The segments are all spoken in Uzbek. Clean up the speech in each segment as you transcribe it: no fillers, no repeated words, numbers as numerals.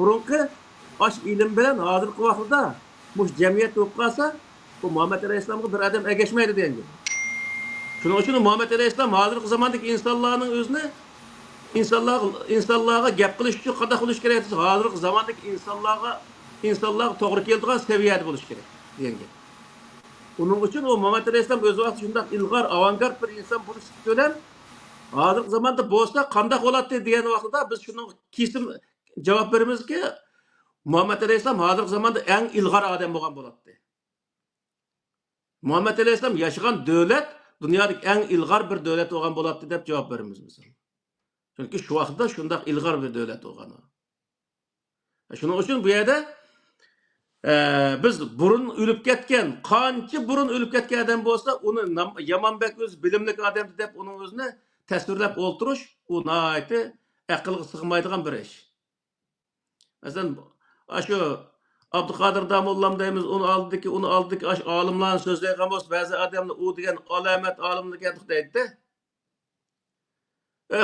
burunqi aş ilim bilen hozirgi vaqtda bu jamiyat bo'lib qolsa, bu Muhammed Aleyhisselam'a bir adam ergeşmeydi deyen gibi. Şunun için Muhammed Aleyhisselam hozirgi zamandaki insanların özüne insanlarga gap qilish uchun qanday bo'lish kerak desa, hozirgi zamandagi insonlarga to'g'ri keladigan saviyada bo'lish kerak degan gap. Uning uchun o Muhammed Aleyhisselam o'z vaqtida shunday ilg'or, avangard bir inson bo'lish bilan hozirgi zamonda bo'lsa qanday bo'ladi degan vaqtda biz shuning kesim javob beramizki, Muhammed Aleyhisselam hozirgi zamonda eng ilg'or odam bo'lgan bo'ladi. Muhammed Aleyhisselam yaşagan davlat dunyodagi eng ilg'or bir davlat bo'lgan bo'ladi deb javob beramiz biz. Çünkü şu vaqtda shunday ilg'or bir davlat bo'lgan. Shuning uchun bu yerda biz burun o'lib ketgan, qancha burun o'lib ketgan odam bo'lsa, uni Yamanbek o'z bilimli odam deb uning o'zini tasvirlab o'ltirish, u nihoyatda aqlga sig'maydigan bir ish. Masalan, shu Abduqodir Damollam deymiz, uni oldiki olimlarning so'zlaydigan bo'lsa, ba'zi odamlar u degan alamat olimlarga deydi.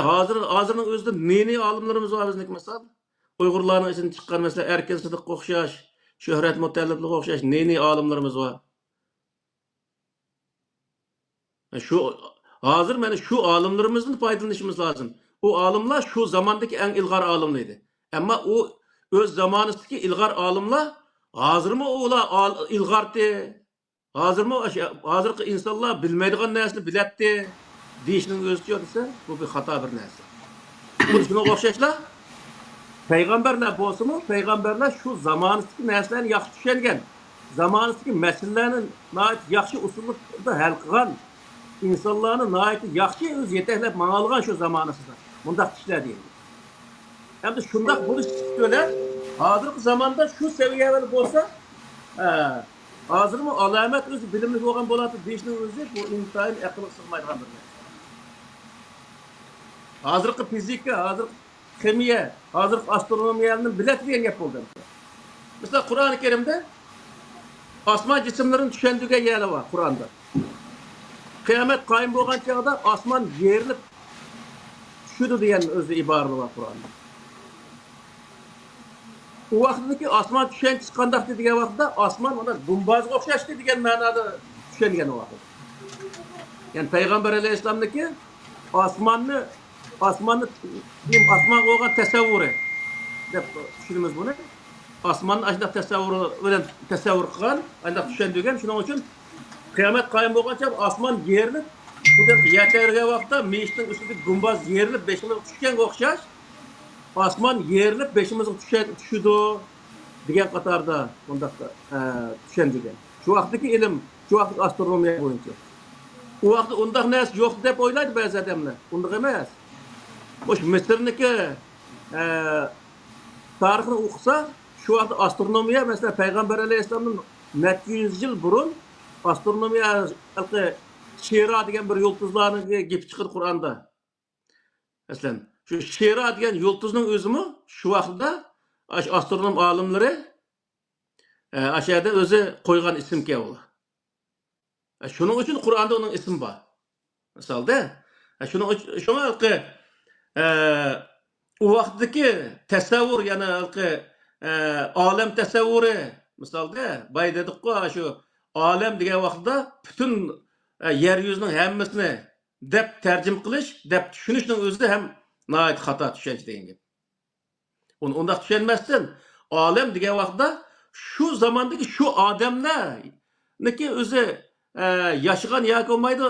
Hozirning o'zida neni olimlarimiz bor bizniki misol. Uyg'urlarning ichidan chiqqan mesela Erkin Sidiqqa o'xshash, Shuhrat Mutallibga o'xshash neni olimlarimiz bor. Şu hozir mana shu olimlarimizdan foydalanishimiz lozim. O olimlar shu zamondagi eng ilg'or olimlar edi. Ammo u o'z zamonasidagi ilg'or olimlar hozirmi ular ilg'ordi? Hozirgi insonlar bilmaydigan narsani biladi deyishning o'zicha desa, bu bir xato bir narsa. Bu shunga o'xshashlar Peygamberler bo'lsa-mu, peygamberler şu zamanındaki narsalarni yaxshi tushungan, zamanındaki masalalarni yaxshi usulda hal qilgan, insonlarni yaxshi o'z yetaklab mang'algan şu zamanasida. Bundaq kishilar deydi. Hamda shundoq bo'lish bilan hozirgi zamonda shu saviyada bo'lsa, hozirmi alamat o'zi bilimli bo'lgan bo'ladi deyishning o'zi bu inson aqliga sig'maydigan bir narsa. Hozirgi fizika, hozirgi kimya, hozir astronomiyaning bilak degan gap bo'ldi. Mesela Qur'oni Karimda osmon jismlarini tushuntirgan yeri bor Qur'onda. Qiyomat qoyim bo'lgan chog'da osmon yerilib tushadi degan o'zi ibora bor Qur'onda. U vaqtdagi osmon tushunchisi qanday degan vaqtda osmon ona gumbazga o'xshashdi degan ma'noda tushungan vaqt. Ya'ni Payg'ambar alayhissalomniki osmonni olgan tasavvuri deb tushunamiz buni. Osmonni ashunday tasavvuri bilan tasavvur qilgan, unda tushundirgan. Shuning uchun qiyomat qoyim bo'lgancha osmon yerilib, bu deb yetargan vaqtda meshning ustidagi gumbaz yerilib, beshimizga tushganga o'xshash, osmon yerilib, beshimizga tushidi degan qatorda bunda tushundirgan. Shu vaqtdagi ilm, shu vaqtdagi astronomiya bo'yicha. U vaqtda undaq narsa yo'q deb o'ylaydi ba'zi odamlar. Undaq emas. Boş Mısır'niki tarixini o'qisa, şu vaqt astronomiya mesela Peygamber Aleyhisselam'ın 200 yıl burun astronomiya Şira degan bir yulduzlarni gap chiqadi Qur'onda. Masalan, şu Şira degan yulduzning o'zimi shu vaqtda astronom olimlari aşağıda o'zi qo'ygan ismga u. Shuning uchun Qur'onda uning ismi bor. Misolda, shunga o vaqtdagi tasavvur yana olam tasavvuri misolda boy dedik-ku shu olam degan vaqtda butun yer yuzining hammasini deb tarjim qilish, deb tushunishning o'zida ham nihoyat xato tushunch degan gap. Uni undaq tushunmasdan olam degan vaqtda shu zamondagi shu odamlarniki o'zi yashagan yoki bo'lmaydi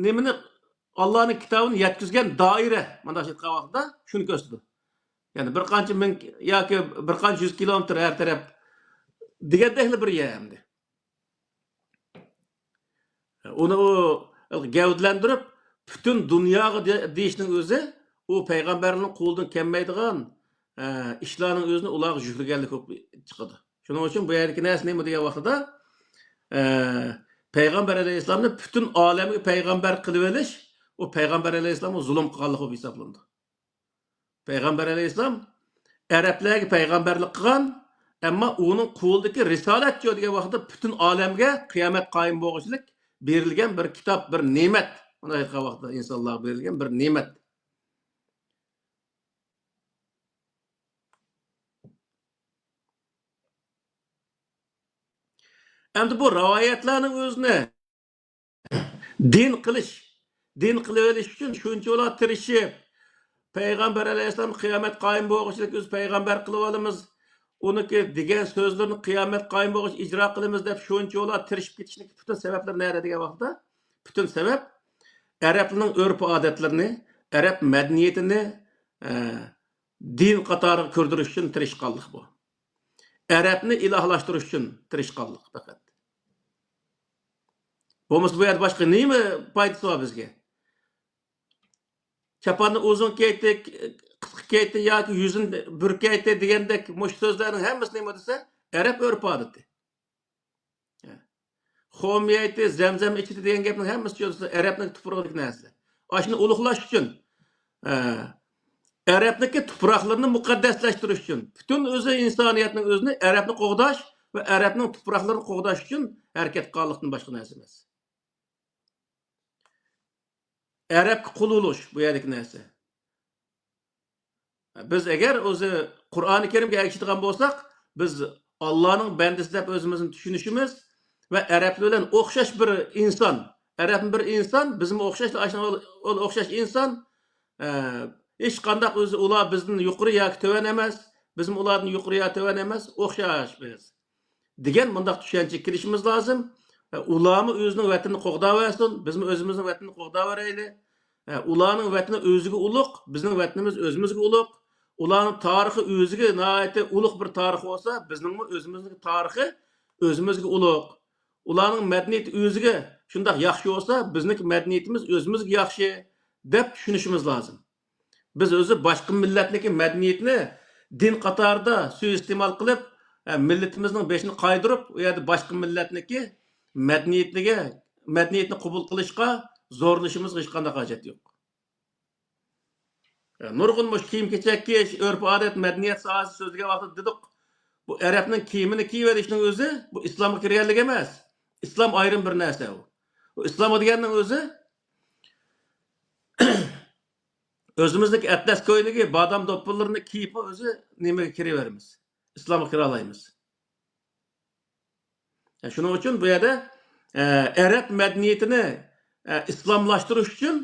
nimani Allah'ın kitabını yetkizgen daire mana shu vaqtda shuni ko'rsatdi. Ya'ni bir qancha ming yoki bir qancha 100 kilometr har taraf degandek bir yer endi. Uni gavdlantirib butun dunyoga deyishning o'zi u payg'ambarning qo'lidan kelmaydigan ishlarning o'zini ularga yuklaganlik chiqadi. Shuning uchun bu yerdagi narsa nima degan vaqtda Payg'ambar alayhissalomni butun olamga payg'ambar qilib olish o Peygamber Aleyhisselam'a zulüm kılganlık olup hesaplandı. Peygamber Aleyhisselam Araplarga peygamberlik qilgan, ammo onun qo'lidagi risolat degan vaqtda butun olamga qiyomat qoyim bo'lishlik berilgan bir kitob, bir ne'mat. Mana shu vaqtda insonlarga berilgan bir ne'mat. Shuning uchun bu yerdagi narsa nima degan vaqtda Payg'ambar alayhissalomni butun olamga payg'ambar qilib olish, u payg'ambar alayhissalom Araplarga peygamberlik qilgan, ammo uni qo'lidagi risolat degan vaqtda butun olamga qiyomat qoyim bo'lishlik berilgan bir kitob, bir ne'mat. Endi bu rivoyatlarning o'zini din qilib olish uchun shunchalar tirishib, payg'ambar alayhissalom qiyomat qoyim bo'lg'uchilik o'z payg'ambar qilib olamiz. Uniki degan so'zlarni qiyomat qoyim bo'lg'ich ijro qilamiz deb shunchalar tirishib ketishlik butun sabablar nima degan vaqtda? Butun sabab Arablarning urf-odatlarini, Arab madaniyatini din qatoriga kirdirish uchun tirishqanlik bu. Arabni ilohlashtirish uchun tirishqanlik faqat. Bo'lmasa bu yerda boshqa nima foydasi bor bizga? Çapanı uzun keytti, qısqa keytti yoki yuzini burkaytdi degandek mush so'zlarning hammasi nima desa, Arab urf odati. Xomiyaytdi, zamzam ichdi degan gapning hammasi Arabning tuprog'idagi narsa. Ashuni ulug'lash uchun, Arabniki tuproqlarini muqaddaslashtirish uchun, butun o'zi insoniyatning o'zini Arabni qo'g'dash va Arabning tuproqlarini qo'g'dash uchun harakat qilganlikdan boshqa narsa emas. Arabga qul bo'lish bu yerdagi narsa. Biz agar o'zi Qur'oni Karimga ergashadigan bo'lsak, biz Allohning bandasi deb o'zimizni tushunishimiz va arablar bilan o'xshash bir inson, arab bir inson, bizga o'xshash inson, hech qanday o'zi ular bizdan yuqori yoki to'van emas, biz ulardan yuqori yoki to'van emas, o'xshash biz degan bunday tushuncha kirishimiz lozim. Ularni o'zining vatanini qo'g'dab olsin, biz o'zimizning vatanini qo'g'dab olaylik. Ularning vatani o'ziga ulug', bizning vatanimiz o'zimizga ulug'. Ularning tarixi o'ziga nihoyatda ulug' bir tarix bo'lsa, bizning o'zimizning tarixi o'zimizga ulug'. Ularning madaniyati o'ziga shunday yaxshi bo'lsa, bizning madaniyatimiz o'zimizga yaxshi deb tushunishimiz lozim. Biz o'zi boshqa millatning madaniyatini din qatorida suiiste'mol qilib, millatimizning beshini qaydirib, u yerda boshqa millatniki madaniyatni qabul qilishga zo'rlashimizga hech qanday hojat yo'q. Nurg'un mush kiyim-kechak kiyish, urf-odat, madaniyat sohasi so'zlagan vaqtda dedik, bu Arabning kiyimini kiyib olishning o'zi bu islomga kirganlik emas. Islom ayrim bir narsa u. Bu islom deganning o'zi o'zimizdagi atlas ko'yligi, badam do'ppillarini kiyib o'zi nimaga kiraveramiz? Islomga kira olamiz. Shuning uchun bu yerda Arab madaniyatini islomlashtirish uchun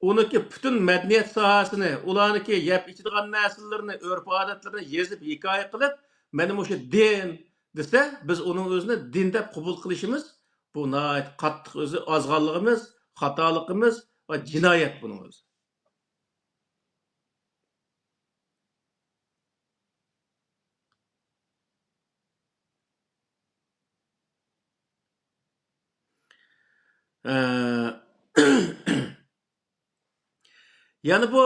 uniki butun madaniyat sohasini, ularniki yeb ichadigan narsalarni, urf-odatlarini yozib, hikoya qilib, mana shu din desa, biz uning o'zini din deb qabul qilishimiz bu nihoyat qattiq o'zi ozg'onligimiz, xatoligimiz va jinoyat buning o'zi. Yani bu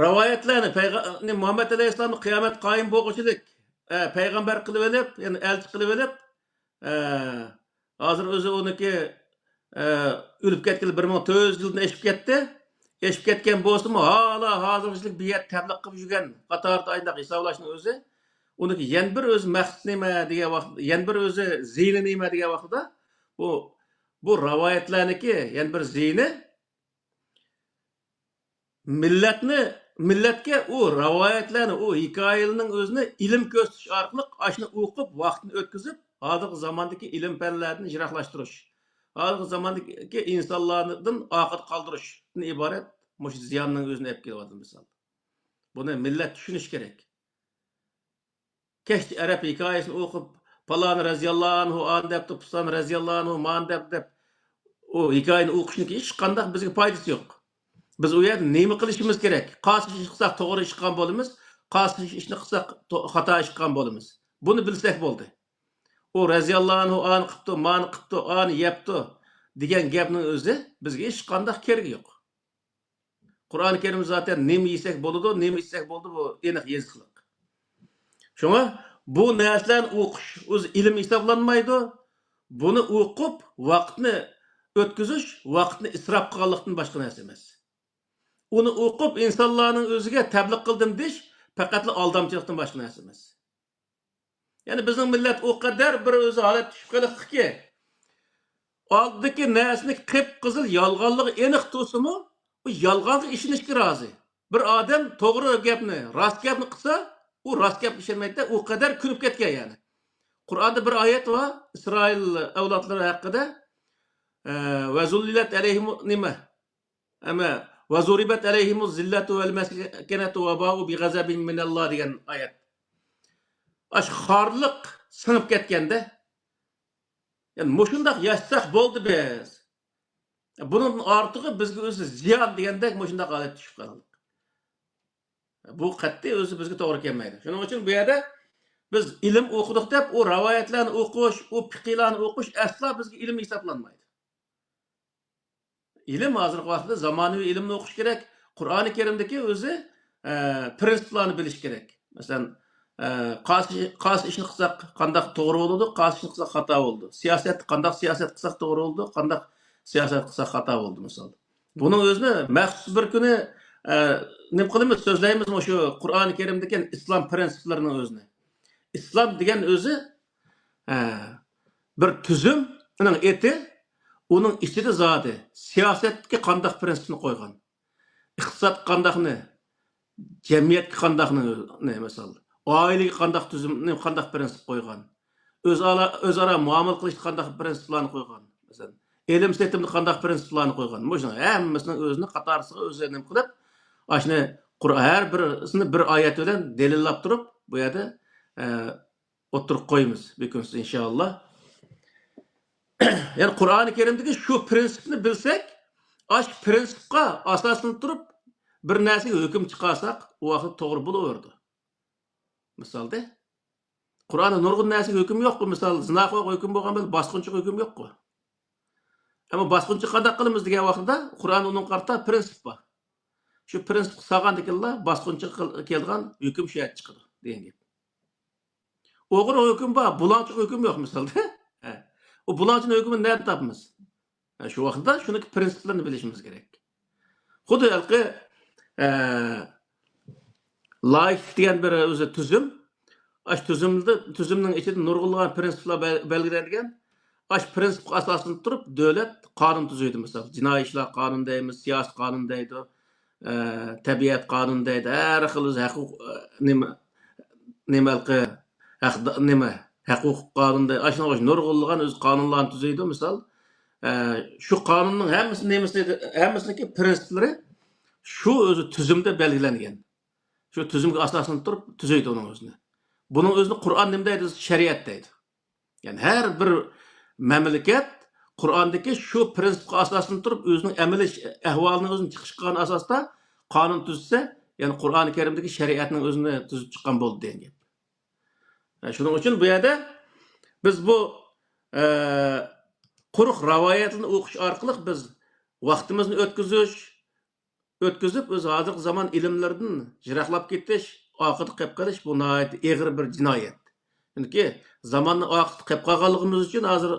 rivoyatlarni Muhammad alayhissalomni qiyomat qoyim bo'lg'uchilik payg'ambar qilib olib, ya'ni elchi qilib olib, hozir o'zi uniki o'lib ketgan 1400 yildan eshib ketdi. Eshib ketgan bo'lsa-mu, hala hozirchilik bu yer tabliq qilib yurgan qatorda ayndaq hisoblashning o'zi uniki yana bir o'zi maqsad nima degan vaqt, yana bir o'zi ziyni nima degan vaqtda bu rivoyatlarniki yana bir ziyni millatga u rivoyatlarni, u hikoyalarning o'zini ilm ko'rsatish orqali ashni o'qib, vaqtni o'tkazib, hozirgi zamondagi ilm fanlarni jiroqlashtirish, hozirgi zamondagi insonlardan oqib qoldirishdan iborat mush ziyonning o'zini olib kelyapti misol. Buni millat tushunish kerak. Kesh arab hikoyasini o'qib, falon raziyallohu anhu an debdi, pusan raziyallohu anhu man deb o hikoyani o'qishning hech qanday bizga foydasi yo'q. Biz u yerda nima qilishimiz kerak? Qaysi ish qilsak to'g'ri ish qilgan bo'lamiz, qaysi ishni qilsak xato ish qilgan bo'lamiz. Buni bilsak bo'ldi. O raziyallohu anhu an qilibdi, man qilibdi, an yepdi degan gapning o'zi bizga hech qanday keragi yo'q. Qur'oni Karim zaten nima yesak bo'ladi, nima ichsak bo'ldi, bu aniq yoziqliq. Shunga bu narsalarni o'qish o'zi ilm hisoblanmaydi. Buni o'qib vaqtni o'tkazish, vaqtni isrof qilganlikdan boshqa narsa emas. Uni o'qib insonlarning o'ziga tabliq qildim deyish faqat aldamchilikdan boshqa narsa emas. Ya'ni bizning millat o qadar bir o'zi holat tushib qolibdiki, oldiki narsani qip-qizil yolg'onligi aniq tursa-mu, u yolg'onga ishonishga rozi. Bir odam to'g'ri gapni, rost gapni qilsa, u rost gapga ishonmaydi, u qadar kulib ketgan yani. Qur'onda bir oyat var İsrail avlodlari haqida. Va zullilat alayhim nima? Ama va zuribat alayhimuz zillatu vel maskanatu va ba'u bi g'azabin minalloh degan oyat. Aş xorliq sinib ketganda, yani mushundaq yashsaq bo'ldi biz. Bunun ortig'i bizga o'zi ziyon degandek mushundaq holat tushib qoldik. Bu qat'iy o'zi bizga to'g'ri kelmaydi. Shuning uchun bu yerda biz ilm o'qidik deb, o rivoyatlarni o'qish, o fiqhlarni o'qish aslo bizga ilm hisoblanmaydi. İlim hozirgi vaqtda zamonaviy ilmni o'qish kerak. Qur'oni Karimdagi o'zi prinsiplarni bilish kerak. Masalan, qaysi ishni qilsak qanday to'g'ri bo'ladi, qaysi ishni qilsak xato bo'ldi. Siyosat qanday siyosat qilsak to'g'ri bo'ldi, qanday siyosat qilsak xato bo'ldi misol. Buning o'zini maxsus bir kuni nima qilamiz, so'zlaymiz shu Qur'oni Karimdagi islom prinsiplarini o'zini. Islom degan o'zi bir tuzum, uning eti, onun içinde zadi siyasetki qandaq prinsipini qo'ygan. İqtisad qandaqni, cemiyetki qandaqni ne misal, oilaga qandaq tuzumni qandaq prinsip qo'ygan. O'zaro muomala qilishni qandaq prinsiplarni qo'ygan. Masalan, ilm setimni qandaq prinsiplarni qo'ygan. Mushuni hammasining o'zini qatorisiga o'zi nima qilib, ashni Qur'on har birisini bir oyat bilan dalillab turib, bu yerda o'tirib qo'yamiz bugunsiz inshaalloh. Yani Qur'oni Karimdagi şu prinsipni bilsek, aş prinsipga asoslanib turib bir narsaga hukm chiqarsak, u vaqt to'g'ri bo'laverdi. Misolda Qur'onda nurg'un narsaga hukm yo'q-ku, misol zinoga hukm bo'lgan bilan bosqinchiga hukm yo'q-ku. Ammo bosqinchi qanday qilamiz degan vaqtda Qur'on uning qarta prinsip bor. Shu prinsip saqandikilar bosqinchi kelgan hukm shu yerga chiqadi degan gap. O'g'ri hukm bor, bulanchi hukm yo'q misolda. O bulançının hükmünü nerede tapımız? Şu vaxtda şunun prinsiplerini bilişimiz gerek. Xudu elki laik degan bir o'zi tuzum. Aş tuzumning içinde nurg'ulg'an prinsiplar belgilengan. Aş prinsip asosida turib davlat qonun tuzuydi misol. Jinoiy ishlar qonun deymiz, siyosiy qonun deydi, tabiat qonun deydi. Har xil huquq Hukuk kanunda aşına nurg'ulg'an o'z qonunlarni tuzuydi misol. Şu qonunning hammasiniki prinsiplari şu o'zi tuzumda belgilangan. Şu tuzumga asoslanib turib tuzuydi uning o'zini. Buning o'zini Qur'on nima deydi? Shariat deydi. Yani her bir mamlakat Qur'ondagi şu prinsipga asoslanib turib o'zining amaliy ahvolini o'zini chiqishgan asosda qonun tuzsa, yani Qur'oni Karimdagi shariatning o'zini tuzib chiqqan bo'ldi degan gap. Shuning uchun bu yerda biz bu quruq rivoyatlarni o'qish orqali biz vaqtimizni o'tkazib o'z hozirgi zamon ilmlaridan jiroqlab ketish, oqida qolib qolish bu nihoyat og'ir bir jinoyat. Chunki zamonni oqida qolib qolganligimiz uchun hozir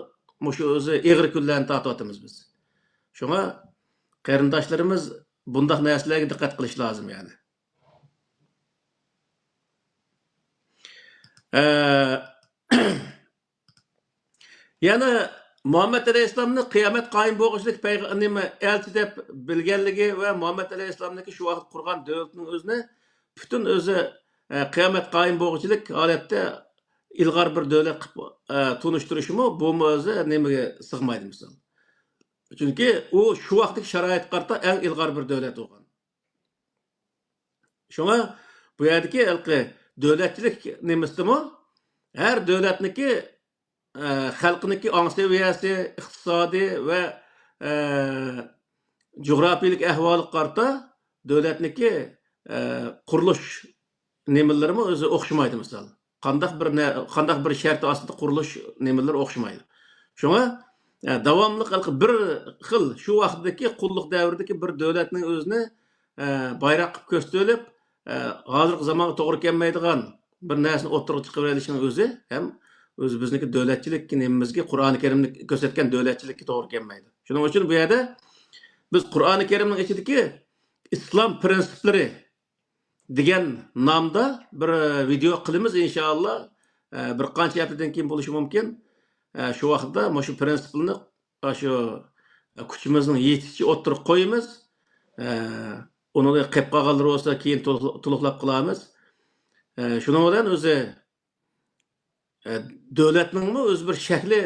shu o'zi og'ir kunlarni tortyapmiz biz. Shunga qarindoshlarimiz bunday narsalarga diqqat qilish lozim yani. Yani Muhammed Aleyhisselam'ın kıyamet qaim bo'lishlik payg'ambar elchi deb bilganligi va Muhammed Aleyhisselam'daki şu vaqt qurgan davlatning o'zini bütün o'zi kıyamet qaim bo'lishlik holatda ilg'or bir davlat tunishtirishimi bu o'zi nimaga sig'maydi misol. Chunki u shu vaqtdagi sharoit qarta eng ilg'or bir davlat bo'lgan. Shunga bu yerdagi davlatchilik nimasimi? Her davlatniki xalqniki anseviyasi, iqtisodiy va coğrafiyalik ahvoli qarta davlatniki qurilish nimalarimi o'zi o'xshamaydi misol. Qandaq bir shart ostida qurilish nimalari o'xshamaydi. Shunga davomli bir xil shu vaqtdagi qulluq davridagi bir davlatning o'zini bayroq qilib ko'rsatib, hozirgi zamonga to'g'ri kelmaydigan bir narsani o'tirib chiqib olishning o'zi ham o'zi bizniki davlatchilik nimamizga Qur'oni Karimni ko'rsatgan davlatchilikka to'g'ri kelmaydi. Shuning uchun bu yerda biz Qur'oni Karimning ichidagi islom prinsiplari degan nomda bir video qilamiz inshaalloh. Bir qancha haftadan keyin bo'lishi mumkin. Shu vaqtda mana shu prinsipni shu kuchimizning yetishi o'tirib qo'yamiz. Uni qilib qolganlar bo'lsa keyin to'liqlab qilamiz. Shuning bilan o'zi Devletning o'z bir shakli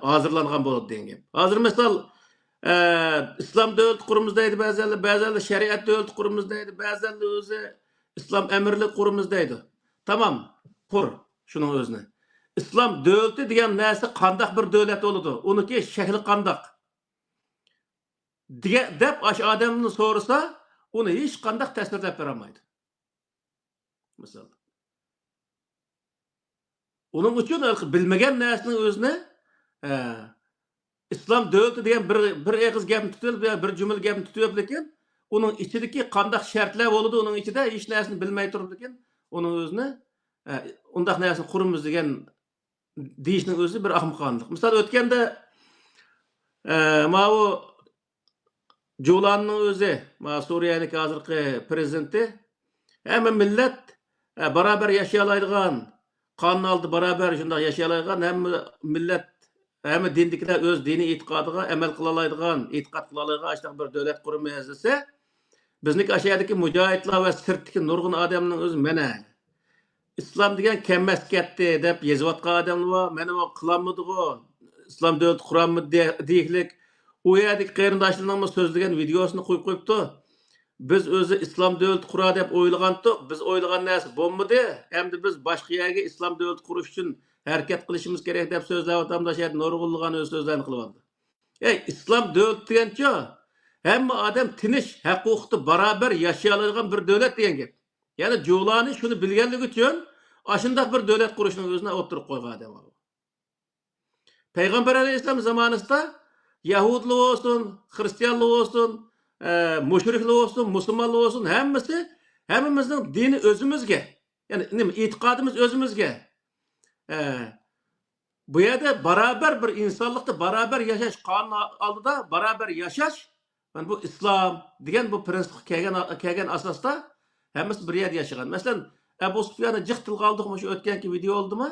hozirlangan bo'ladi degan gap. Hozir misol islom davlat qurimiz deydi ba'zanlar shariat davlat qurimiz deydi, ba'zanlar o'zi islom amirlik qurimiz deydi. Tamam, qur shuning o'zini. İslam devleti degan narsa qandaq bir davlat bo'ladi? Uniki shakli qandaq? Deb ash odamni so'rasa, uni hech qandaq tasvirlab bera olmaydi. Misol. Onun uchun bilmagan narsaning o'zini islom davlati degan bir eg'iz gapni tutib, bir jumla gapni tutib lekin uning ichidagi qandaq shartlar bo'ladi, uning ichida hech narsani bilmay turib lekin uning o'zini undaq narsani qurimiz degan deyishning o'zi bir ahmoqonlik. Misol o'tganda mana bu Julanning o'zi, mana Suriyalik hozirgi prezidenti hamma millat barobar yashay oladigan, qonun oldi barobar shunday yashay oladigan hamma millat, hamma dindikilar o'z diniy e'tiqodiga amal qila oladigan, e'tiqod qila oladigan bir davlat qurimi yazilsa, bizniki ashadagi mujohidlar va sirtdagi nurg'un odamning o'zi mana islom degan kammas ketdi deb yozayotgan odamlar bor. Mana bu qilolmadiku, islom davlat qurammi deylik. U yerdagi qarindoshlarning so'zlagan videosini qo'yib qo'yibdi. Biz o'zi islom davlat qura deb o'ylagandik. Biz o'ylagan narsa bo'lmadi. Endi biz boshqa yerga islom davlat qurish uchun harakat qilishimiz kerak deb so'zlayotganlar shayt nurg'unlig'an o'z so'zlarini qilyapti. İslam davlat degancha hamma odam tinch, huquqda barobar yashay oladigan bir davlat degan gap. Ya'ni Julani shuni bilganligi uchun ashundaq bir davlat qurishning o'zini o'tirib qo'ygan odam. Payg'ambar alayhisalom zamonasida Yahudlar olsun, Hristiyanlar olsun, müşrikler olsun, Müslümanlar olsun, hammamizning dini o'zimizga. Yani e'tiqodimiz o'zimizga. Bu yerda barobar bir insonlikda barobar yashash, qonun oldida barobar yashash, yani bu islom degan bu prinsipga kelgan asosda hammasi bir yerda yashagan. Masalan, Abu Sufyonni jiq tilga oldik, shu o'tganki video oldimi?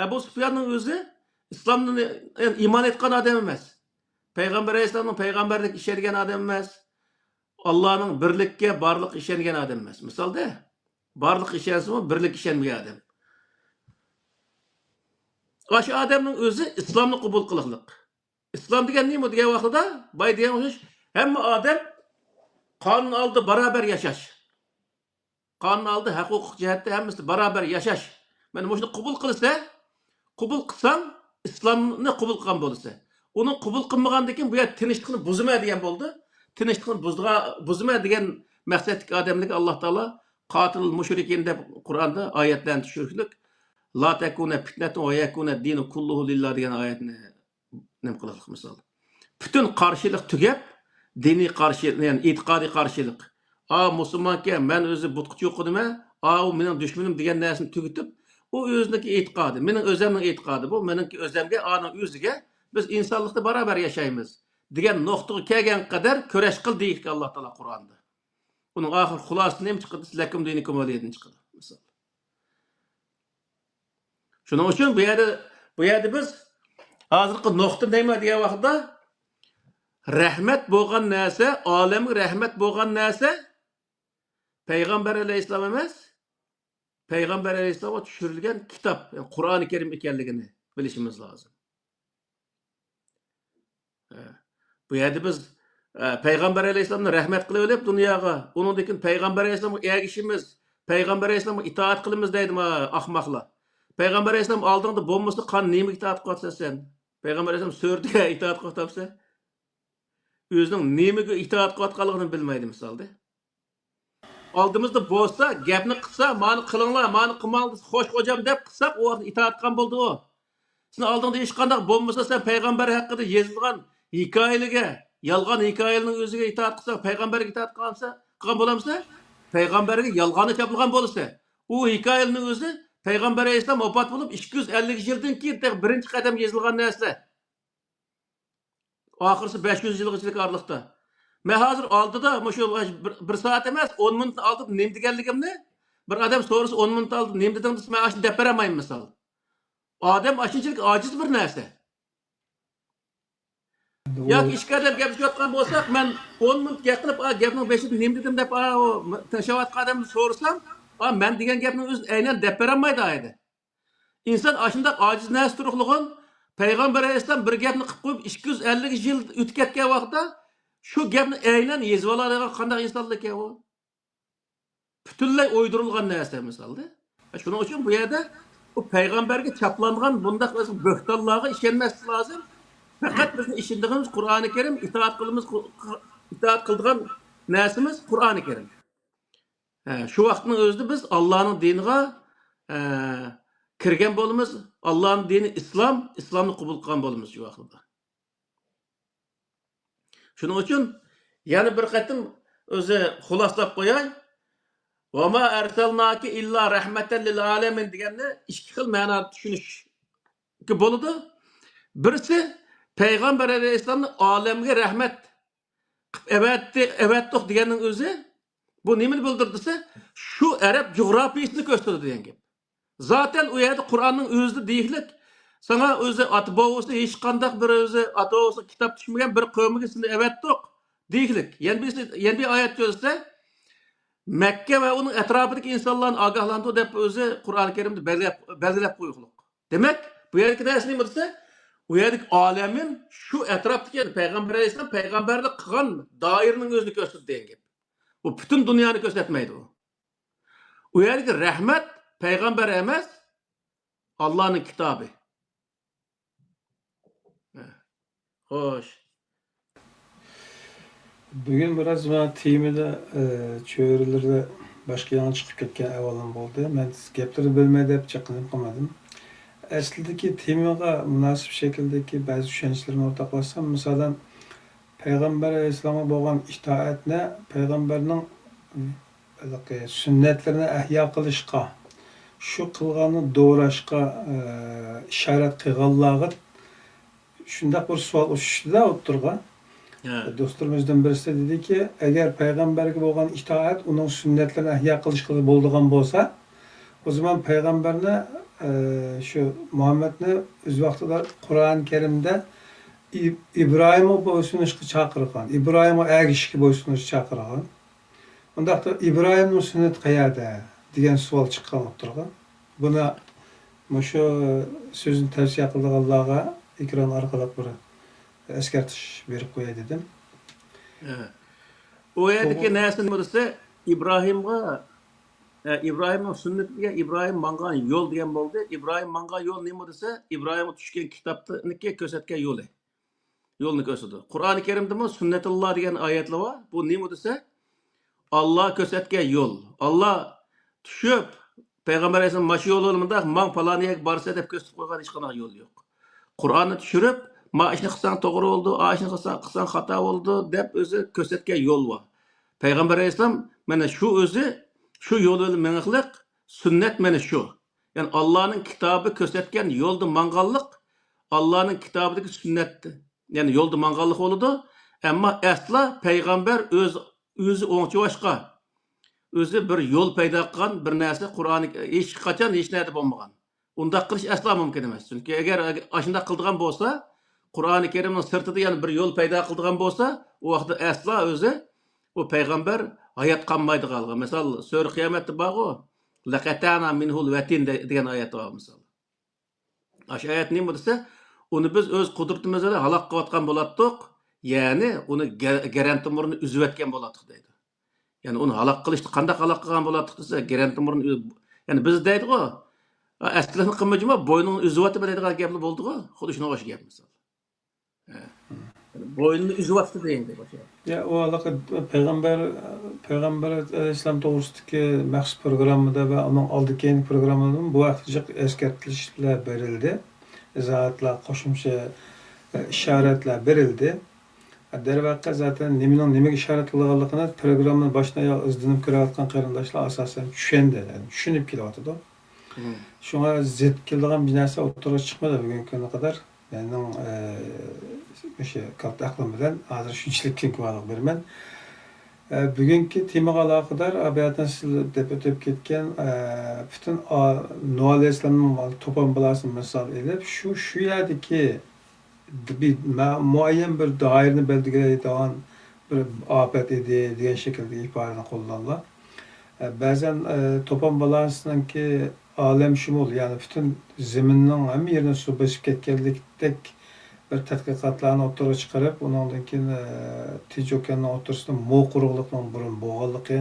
Abu Sufyonning o'zi islomni iymon etgan odam emas. Peygamber Aleyhisselam'ın peygamberlik işergen adam emas. Allah'ın birlikке, barlık işergen adam emas. Misalda, barlık işersin mi, birlik işermeyen adam. Aşı adamın özü İslam'ı kabul kılıqlık. İslam degen neymi degen vaqtida, bay degen hoş, hamma adam kanun aldı beraber yaşaş. Kanun aldı hukuk cihatte hammasi beraber yaşaş. Ben bunu kabul kılsa, kabul kılsam İslam'ı kabul kılgan bolsa. Onun kabul kılmagandaki bu yer tinchlikni buzma degan bo'ldi. Tinchlikni buzma degan maqsadlik odamlik Alloh taolo qatil mushrikin deb Qur'onda oyatlarni tushirishlik la takuna fitnatun va yakuna dinu kulluhu lillah degan oyatni nim qildik misol. Bütün qarshilik tugab, diniy qarshilik, ya'ni e'tiqodiy qarshilik. Musulmonga men o'zi butqichi o'qidimmi? U mening dushmanim degan narsani tugitib, u o'ziniki e'tiqodi, mening o'zimning e'tiqodi bu, meningki o'zimga, uning o'ziga biz insonlikda barobar yashaymiz degan nuqtaga kelgan qadar kurash qil deydi Alloh taolo Qur'onda. Uning oxir xulosasi nima chiqadi? Lakum dinikum valiyadin chiqadi. Misol. Shuning uchun bu yerda biz hozirgi nuqta nima degan vaqtda rahmat bo'lgan narsa, olamga rahmat bo'lgan narsa Payg'ambar alayhisalom emas, Payg'ambar alayhisalomga tushirilgan kitob, yani Qur'oni Karim ekanligini bilishimiz lozim. Bu yerda biz Payg'ambar alayhisalomni rahmat qilib olib dunyoga, uningdan Payg'ambar alayhisalomga ergishimiz, Payg'ambar alayhisalomga itoat qilamiz deydi ahmoqlar. Payg'ambar alayhisalom oldingda bo'lmasa qan nima itoat qilsa sen? Payg'ambar alayhisalom so'rdiga itoat qilsa, o'zining nimaga itoat qilayotganligini bilmaydi misolda. Oldimizda bo'lsa, gapni qilsa, meni qilinglar, meni qilmanglar, xo'sh hojam deb qilsak, u itoat qilgan bo'ldi u. Sen oldingda hech qanday bo'lmasa, sen payg'ambar haqida yozilgan hikoyalarga, yolg'on hikoyalarning o'ziga itoat qilsa, payg'ambarga itoat qilgan bo'lamsa, payg'ambarga yolg'onni chopilgan bo'lsa, u hikoyalarning o'zi payg'ambar alayhisalom vafot bo'lib 250 yildan keyin birinchi qadam yozilgan narsa. Oxirisi 500 yilgacha oraliqda. Men hozir oldida shu bir soat emas, 10 minut oldib nima deganligimni bir odam so'rasa 10 minut oldib nima dedim desa, men ashuni deb beramayman misol. Odam ashunchalik ojiz bir narsa. Yoki ishga deb gapirayotgan bo'lsak, men 10 minut gapirib, gapning 5'ini nima dedim deb tashayotgan odamni so'rasam, men degan gapni o'zi aynan deb beramaydi ayda. İnsan aşında aciz näs turuqlığın Peygamber Aleyhisselam bir gapni qıp qoyup 250 yıl ötüp ketken vaqtda şu gapni aynan yezip aladigan qanday insonlik ekan u? Bütünlay uydurulgan näse misalda. Şuning uchun bu yerda bu payg'ambarga chaplangan bundaq bo'xtonlarga ishonmaslik lozim. Faqat bizni ishondigimiz Qur'oni Karim, itoat qildigan narsamiz Qur'oni Karim. Shu vaqtning o'zida biz Allohning diniga kirgan bo'lamiz. Allohning dini islom, islomni qabul qilgan bo'lamiz shu vaqtda. Shuning uchun yana bir qatim o'zi xuloslab qo'yay. "Va ma arsalnaki illa rahmatan lil alamin" deganni ikki xil ma'noda tushunishga bo'ladi. Birisi Peygamber Aleyhisselam'ın alemge rahmet evettik degenin özü bu nemin bildirdiyse şu Arap coğrafyasını gösterdi diyen gibi. Zaten o yerde Kur'an'ın özü deyiklik sana özü atbağısı hiç kandak bir özü atbağısı kitap düşmeyen bir kavmikisini evettik deyiklik. Yani bir ayet gözse Mekke ve onun etrafındaki insanların agahlandığı dep özü Kur'an-ı Kerim'de belirlep koyukluk. Demek bu yerdeki nesini mi dese o yerdeki alemin şu etraftaki Peygamber Aleyhisselam peygamberlik kılgan dairinin özünü gösterdi diyen gibi. Bu bütün dünyanı göstermeydi o. O yerdeki rahmet peygamber emez Allah'ın kitabı. Hoş. Bugün biraz bana temada çöğürlerde başka yana çıkıp ketken avalan oldu. Ben gapları bölmeye de hep çakınıp kalmadım. Aslidagi temaga münasip şekildeki bazı düşüncelerimi ortaklaşsam, misaldan Peygamber Aleyhisselam'a bo'lgan itoatni Peygamberning sünnetlerini ihya qilishga, shu qilganni doğrashga ishorat qilganlarga shunday bir savol uçuştu o'tirgan. Dostlarımızdan birisi dedi ki, eğer Peygamberge bo'lgan itoat uning sünnetlerini ihya qilishga bo'ladigan bo'lsa, o zaman Peygamberine şu Muhammed'ni öz vaqtida Qur'on Kerim'de İbrahim'e boysunishga chaqirgan, İbrahim'e ergishishga boysunishga chaqirgan. Undaqda İbrahim'ning sunnati qayerda degan savol chiqqan o'tirgan. Buni shu so'zni tavsiya qilganlarga ekran orqali bir eskartish berib qo'yay dedim. O yerdeki nesini bilse İbrahim'in sünnetiga İbrahim mangan yol degan bo'ldi. İbrahim mangan yol nima desa, İbrahim'e tushgan kitobniki ko'rsatgan yo'li. Yo'lni ko'rsatdi. Qur'oni Karimda sunnatulloh degan oyatlar bor. Bu nima desa, Allah ko'rsatgan yo'l. Allah tushib Peygamber Aleyhisselam maşı yol olmanda man falaniye barsa deb ko'rsatib qo'ygan hech qanday yo'l yo'q. Qur'onni tushirib, ma ishni qilsang to'g'ri bo'ldi, a ishni qilsang xato bo'ldi deb o'zi ko'rsatgan yo'l bor. Peygamber Aleyhisselam mana shu o'zi şu yolu menaqliq sünnet meni şu. Yani Allah'ın kitabı kösetken yolda mangallık Allah'ın kitabındaki sünnetти. Yani yolda mangallık oldu. Ama asla peygamber özü oңçu başka. Özü bir yol payda qilgan bir narsa Qur'oni hech qachon hech narsa bo'lmagan. Unda qilish asla mumkin emas. Chunki agar ashunda qildigan bo'lsa, Qur'oni Karimning sirtida yani bir yo'l paydo qildigan bo'lsa, u vaqtda asla o'zi o peygamber hayat qolmaydi qolgan. Misal sura qiyomatda bor-ku, laqatana minhul vatin degan oyat bor misal. Aş ayet nima desa, uni biz o'z qudratimiz bilan halok qilayotgan bo'latdik, ya'ni uni garantimurni uzib etgan bo'latdik deydi. Yani onu halok qilishni qanday halok qilgan bo'latdik desa, garantimurni yani biz deydi-ku, aslini qilmajima bo'ynini uzib etib deydigan gaplar bo'ldi-ku, xuddi shunga o'xshagan gap misal. Boynunu üzüvatı deyin de başa. Ya o alaka Peygamber Aleyhisselam doğrusundaki məxsus programında ve onun aldıkayın programında bu vaxtcıq eskertilişler verildi. İzahatlar, qoşumcha işaretler verildi. Dervaqqa zaten nimenin işaret qilganligini programın başına ya izlenip ko'rayotgan qarindoshlar asosan tushundi, yani tushunib kelyapti. Shunga zid keladigan bir narsa o'ttirib chiqmadi bugungi kunda qadar. Yani o'sha katta aqlim bilan hozir shunchalik keng guvohlik beraman. Bugungi temaga aloqador abiyadan siz deb o'tib ketgan butun Nuh alayhissalomning to'pon bolasini misol elib shu yerdagi bir muayyan bir doirani belgilaydigan bir afet edi degan shaklda ifodani qo'llanlar. Ba'zan to'pon bolasiniki alemşumul, yani bütün zeminin hem yerine su basıp ketkenlikdek bir tədqiqatlarını ortaya çıkarıp, ondan keyin Tinch okeanın ortasında moğ quruqluqning burun bo'lganligi,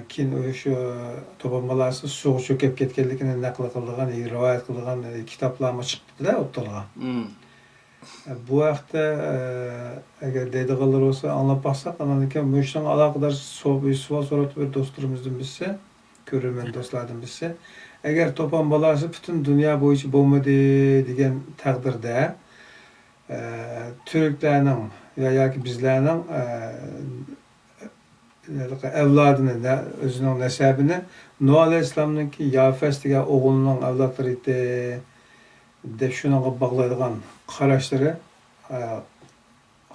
keyin o'sha to'polonlarsiz suv cho'kib ketganligini naql qilgan, rivoyat qilgan kitoblarga chiqdi-da o'rtaga. Hmm. Bu vaqtda agar deydiganlar bo'lsa anglab baxsak, andan keyin muşdan aloqador savol so'rab bir do'stlarimizdan bilsa, ko'rarman do'stlardan bilsa, agar to'pon balasi butun dunyo bo'yicha bo'lmadi degan taqdirda Türklerning yoki bizlarning avlodini, o'zining nasabini Nuh alayhissalomningki Yafas degan o'g'lining avlodlari edi deb shunga bog'laydigan qarashlari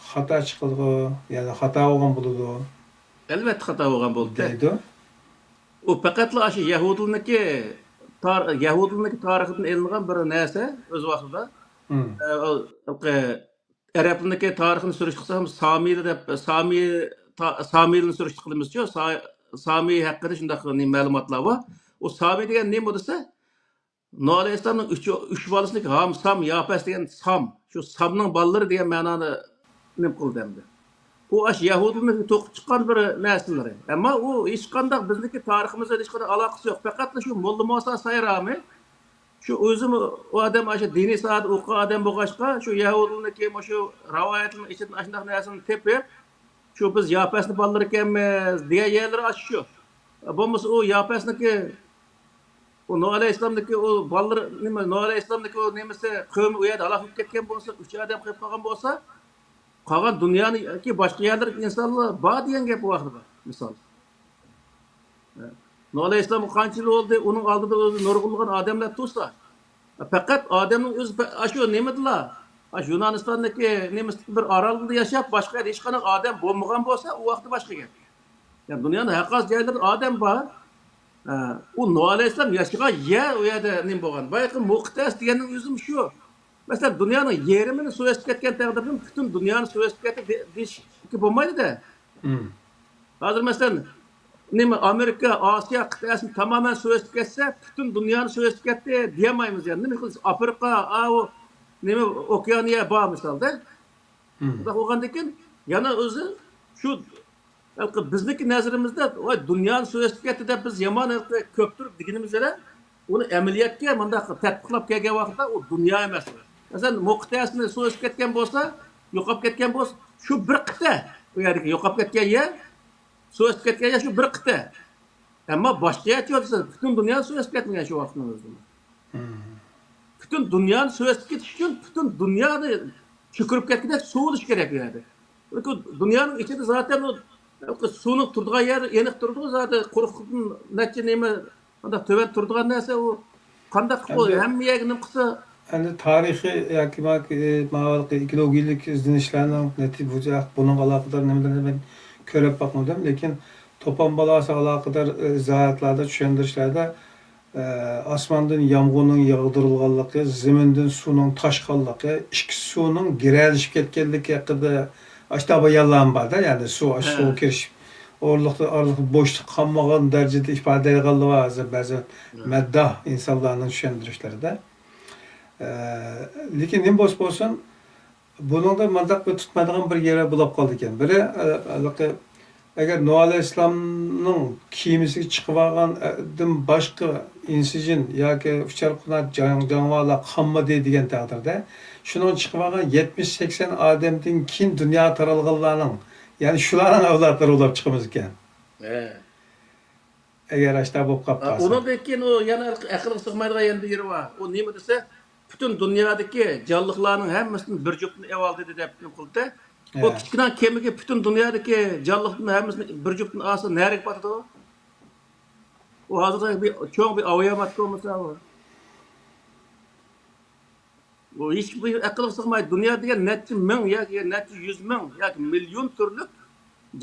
xato chiqildi, ya'ni xato bo'lgan bo'ladi Elbette hata bo'lgan bo'ldi. deydi. O faqatla shu Yahudilniki tarixidan elingan bir narsa o'z vaqtida. Araplarniki tarixini surish qilsam, Samiyni deb Samiyni surish qilamiz-ku. Samiy haqida shunday ma'lumotlar bor. O Samiy degan nima desa, Nuh alayhissalomning 3 bolasini Ham, Sam, Yafas degan Sam, shu Samning bolalari degan ma'noni nima qildi endi. O aş Yahudilniki to'qib chiqqan bir narsalari. Ammo u hech qanday bizniki tariximizga hech qanday aloqasi yo'q. Faqat shu Molla Musa Sayrami şu özüm o adam aşı dini saat oku adam boğaşka şu Yahudilniki şu rivayetlerin içinden aşındaq narsani tepip şu biz Yapasni ballar ekanmiz diye yerleri aşıyor. Bo'lmasa o Yapasniki o Nuh alayhissalomniki o ballar nima Nuh alayhissalomniki o nemisi qavmi u yerda halok bo'lib ketgan bo'lsa, 3 odam qilib qolgan bo'lsa, qolgan dunyoniki boshqa yerlar insonlar bor degan gap bu vaqtda misol. Nuh alayhissalom qancha yil bo'ldi, uning oldida o'zi nurg'ulgan odamlar tursa. Faqat odamning o'zi shu nimadilar? Shu Yunonistondagi nemis bir orolda yashab, boshqa hech qanday odam bo'lmagan bo'lsa, u vaqtda boshqa gap. Yani dunyoning haqiqat joylarida odam bor. U Nuh alayhissalom yashagan yer u yerda nima bo'lgan? Bayaqi Muqtas deganning o'zim shu. Masalan, dunyoning yerimini suv esib ketgan taqdirda butun dunyoni suv esib ketdi deyishki bo'lmaydi-da. Hozir masalan nima Amerika, Osiyo qit'asini tamamen suv esib ketsa, butun dunyoni suv esib ketdi deyamaymiz yani. Nima qilsa Afrika, o nima Okeaniya bor misolda. Xudo qo'ygandan keyin yana o'zi shu bizniki nazarimizda voy dunyoni suv esib ketdi deb biz yomon ko'pdir deganimiz bilan uni amaliyotga bunday tatbiqlab kelgan vaqtda u dunyo emas. Masalan, Muqtasni suv esib ketgan bo'lsa, yo'qolib ketgan bo'lsa, shu bir qita u yerdagi yo'qolib ketgan yer suv esib ketgan yer shu bir qita. Ammo boshqa yer yo'qsa, butun dunyo suv esib ketmagan shu vaqtning o'zida. Butun dunyoni suv esib ketish uchun butun dunyoni cho'kirib ketganda suv bo'lish kerak u yerda. Dunyoning ichida zaten o suvning turadigan yer aniq turadi, zaten quruqlikdan necha nima unda töven turadigan narsa u qanday qilib hamma yerga nima qilsa Endi tarixiy yoki ekologiyalik izlanishlarning natijasi bunun aloqador nimalarni men ko'rib boqmadim, lekin to'pon balasi aloqador izohatlarda, tushuntirishlarda osmondan yomg'irning yog'dirilganligi, zamindan suvning toshqanligi, ikki suvning giralishib ketganligi haqida ashtabi yalan borda, ya'ni suv kirish orliqda bo'shliq qolmagan darajada ifoda qilganligi ba'zi maddah insonlarning tushuntirishlarida. Lekin nima bo'lsa buningda mandaq tutmaydigan bir yeri bo'lib qoldi ekan. Biri agar Nuh alayhissalomning kiyimisiga chiqib olgandan boshqa insijin yoki ucharqunat jonivorlar qolmadi degan taqdirda shuning chiqib olgan 70-80 odamdan keyin dunyo taralganlarning, ya'ni shularning avlodlari bo'lib chiqamiz ekan. Agar ashta bo'lib qolsa. Undan keyin u yana aqlga sig'maydigan endi yeri bor. U nima desa, butun dunyodagi jonliqlarning hammasini bir juftni evoldi deb qildi. Bu kichkina kemiga butun dunyodagi jonliqlarning hammasini bir juftni olsa nariga botadi. U hozirda bir cho'ng bir avayomat bo'lmasa bu hech bir aqlga sig'maydi. Dunyo degan necha ming yoki necha yuz ming yoki million turli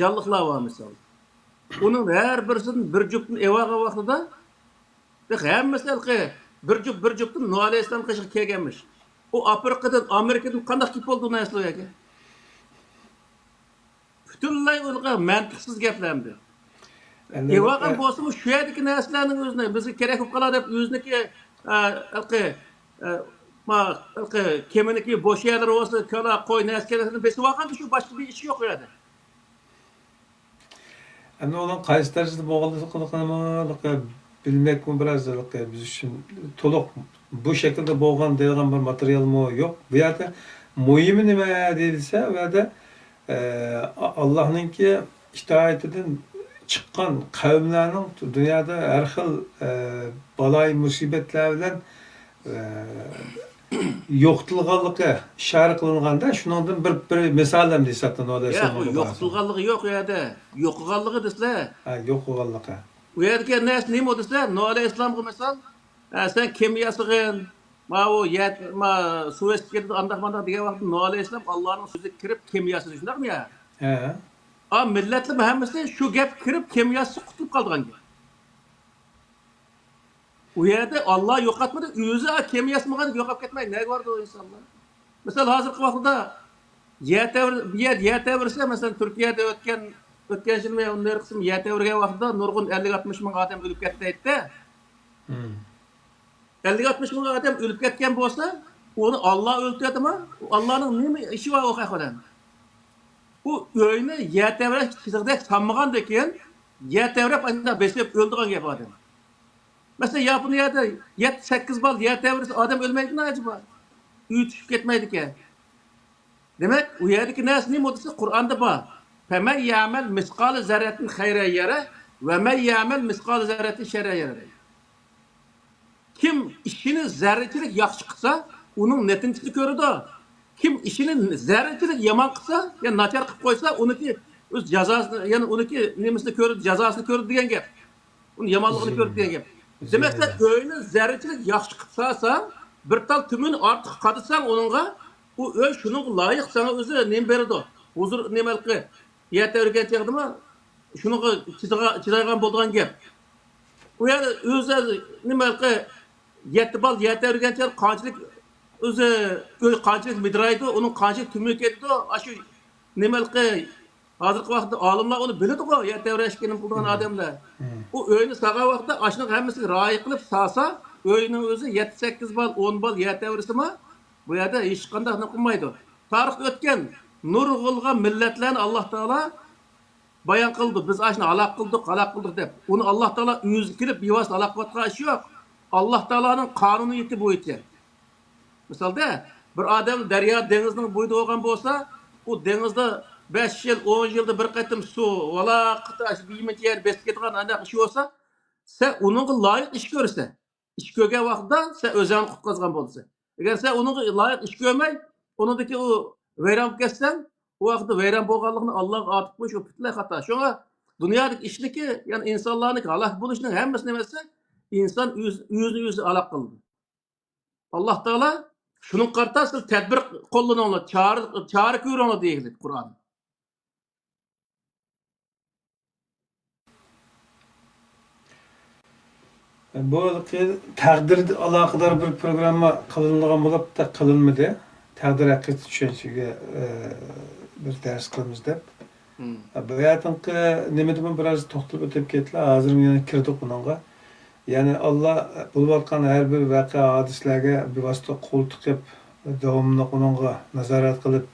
jonliqlar bor misol. Uning har birisining bir juftni evolgan vaqtida hammasi bir juftni Nuh alayhissalom qishga kelganmish. U Afrikadan, Amerikadan qanday kelib bo'ldi uni asliga? Butunlay ularga mantiqsiz gaplardi. Evagan bolsa şu yerdeki näslerning özüne bizge kerek bolup galar dep özüneki alqı ma alqı kemeniki boş yerler olsa köla koy näslerini besip algan şu başka bir iş yok ýerde. Endi olan qaysi derecede boğalıqını bilmek mi biraz biz için toluk bu şekilde boğan diýen bir material mı yok. Bu ýerde muhimi nime deyilse ve de Allah'ınki itaatinden çıkan kavimlerinin dünyada her xil balay musibetler bilen yoqtulganlığı işaret kılinganda şundan bir misal hem deysatdan o da Ya o yoqtulganlygy yok ýerde. Yoqganlygy desle. Ha yoqulganlığı. Bu ýerdeki näs nime desle? Nuh aleyhisselamga misal sen kemiýasygyn o Suezkirdi andakmanda diýen wagt Nuh aleyhisselam Allah'ın sözüne kirip kemiýasyny düşündükmi ya? He. A milletli hemmesi şu gep kirip kemiýasy kutulup kaldygan gep. O ýerde Allah ýokatmady, özü kemiýasy mı ýokap ketmeýär. Näge bardy o insanlar? Mesela hazırkı wagtda ýetewirse mesela Türkiýede ötken ýyl we onlar kysym ýetewirge wagtda nurgun 50-60 müň adam ölüp ketdi diýdi. 50-60 müň adam ölüp ketken bolsa, onu Allah öldürdimi? Allah'ın nime işi var o hakdan? Bu öýüne ýetewire çizigdek sanmagan deken, ýetewire anda besip öldüren gep adam. Mesela Yaponiýada 7-8 bal ýetewirse adam ölmeýdi näçe? Üýtüşüp düşüp ketmeýdike. Demek o ýerdeki näs nime bolsa Kur'anda bar. Femen ya'mel miskal zerretin hayra yere ve men ya'mel miskal zerretin şerre yere. Kim işini zerrecilik yaxşı kılsa, onun netinçisi görüdü. Kim işini zerrecilik yaman kılsa, yani naçar kılıp koysa, onunki öz cezasını, yani onunki nemesini görüdü, cezasını görüdü diyen gep. Onun yamanlığını görüdü diyen gep. Demek ki öyle zerrecilik yaxşı kılsa, bir tal tümün artık kadısan onunla, o öyle şunun layık sana özü nem beridi. Huzur nemelki, yetewirgen çağdımı, şunu çizaygan bolduğan gep. O yani özü nemelki, Yetibal yetewirgençer kançylyk özü kançylyk midraydy, onun kançylyk tümük etdi. Aşu nemelki hazırkı wagtda alymlar onu biledi-go, yetewirgeşkenin bulduğan adamlar. O öýüni saga wagtda aşynyň hemmesi raýy kılıp sasa, öýüniň özü 7-8 bal, 10 bal yetewirse bu ýerde hiç kандай nykmaýdy. Taryh ötken nurgulgan milletlerini Allah Taala bayan kıldı. Biz aşyny alak kıldık dep. Onu Allah Taala özü kirip ýewasy alak batga işi yok. Allah Taala'nın kanunu yeti bu eti. Misalda bir adam derya denizinin boyda olgan bolsa, o denizde 5 yıl, 10 yılda bir qaytym su, wala qıtaş biýmek yer besip ketgan anda işi bolsa, sen onun layık iş görse, iş görgen wagtda sen özüň qutkazgan bolsa. Eger sen onun layık iş görmey, onundaki o weyran ketsen, o wagtda weyran bolganlygyny Allah atyp goýuş, o pitle hata. Şoňa dünýädeki işliki, yani insanlarnyň halak boluşynyň hemmesi nemesi İnsan yüzü alak kıldı. Allah Teala şunun kartasıl tedbir kollananlar, çağrı kuyruğuna deyildi Kur'an. Bu takdir alakadar bir programma kılınlıgan bulup da kılınmadı. Takdir hakkı düşüncüge bir ders kılımız dep. Bu hayatınki nemedi biraz toxtulup ötüp ketdiler. Hazır yine kirdik bununla. Yani Allah bulup atkan her bir vaka hadislerge bir vasıta kol tıkıp devamlı onunla nazaret kılıp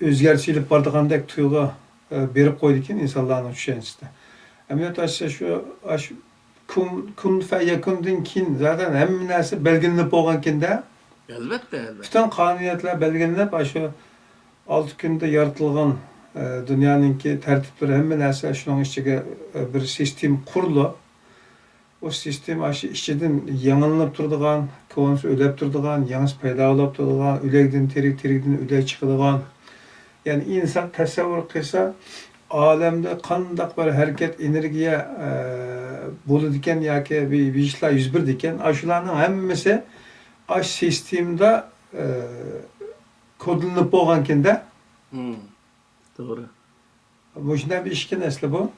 özgerçilik bardığandaki tuyuğa berip koydukken insanların düşüncesi. Emniyet aşağı şu kun fe yakundun kin zaten hem nersi belgelenip olganken de Elbette. bütün kanuniyetler belgelenip aşağı 6 günde yaratılgan dünyanınki tertipleri hem nersi şunun içine bir sistem kurulu. O sistem aşı içinden yanılınıp durduğun, konusu ölep durduğun, yanlış payda olup durduğun, ülegden terikden üle çıkıdığın. Yani insan tasavvur kıysa alemde kandak bir hareket energiye bulu diken ya ki bir işler 101 diken aşılarının hemmesi aş sistemde kodlanıp olganken de doğru. Bu işin bir işkin esli bu.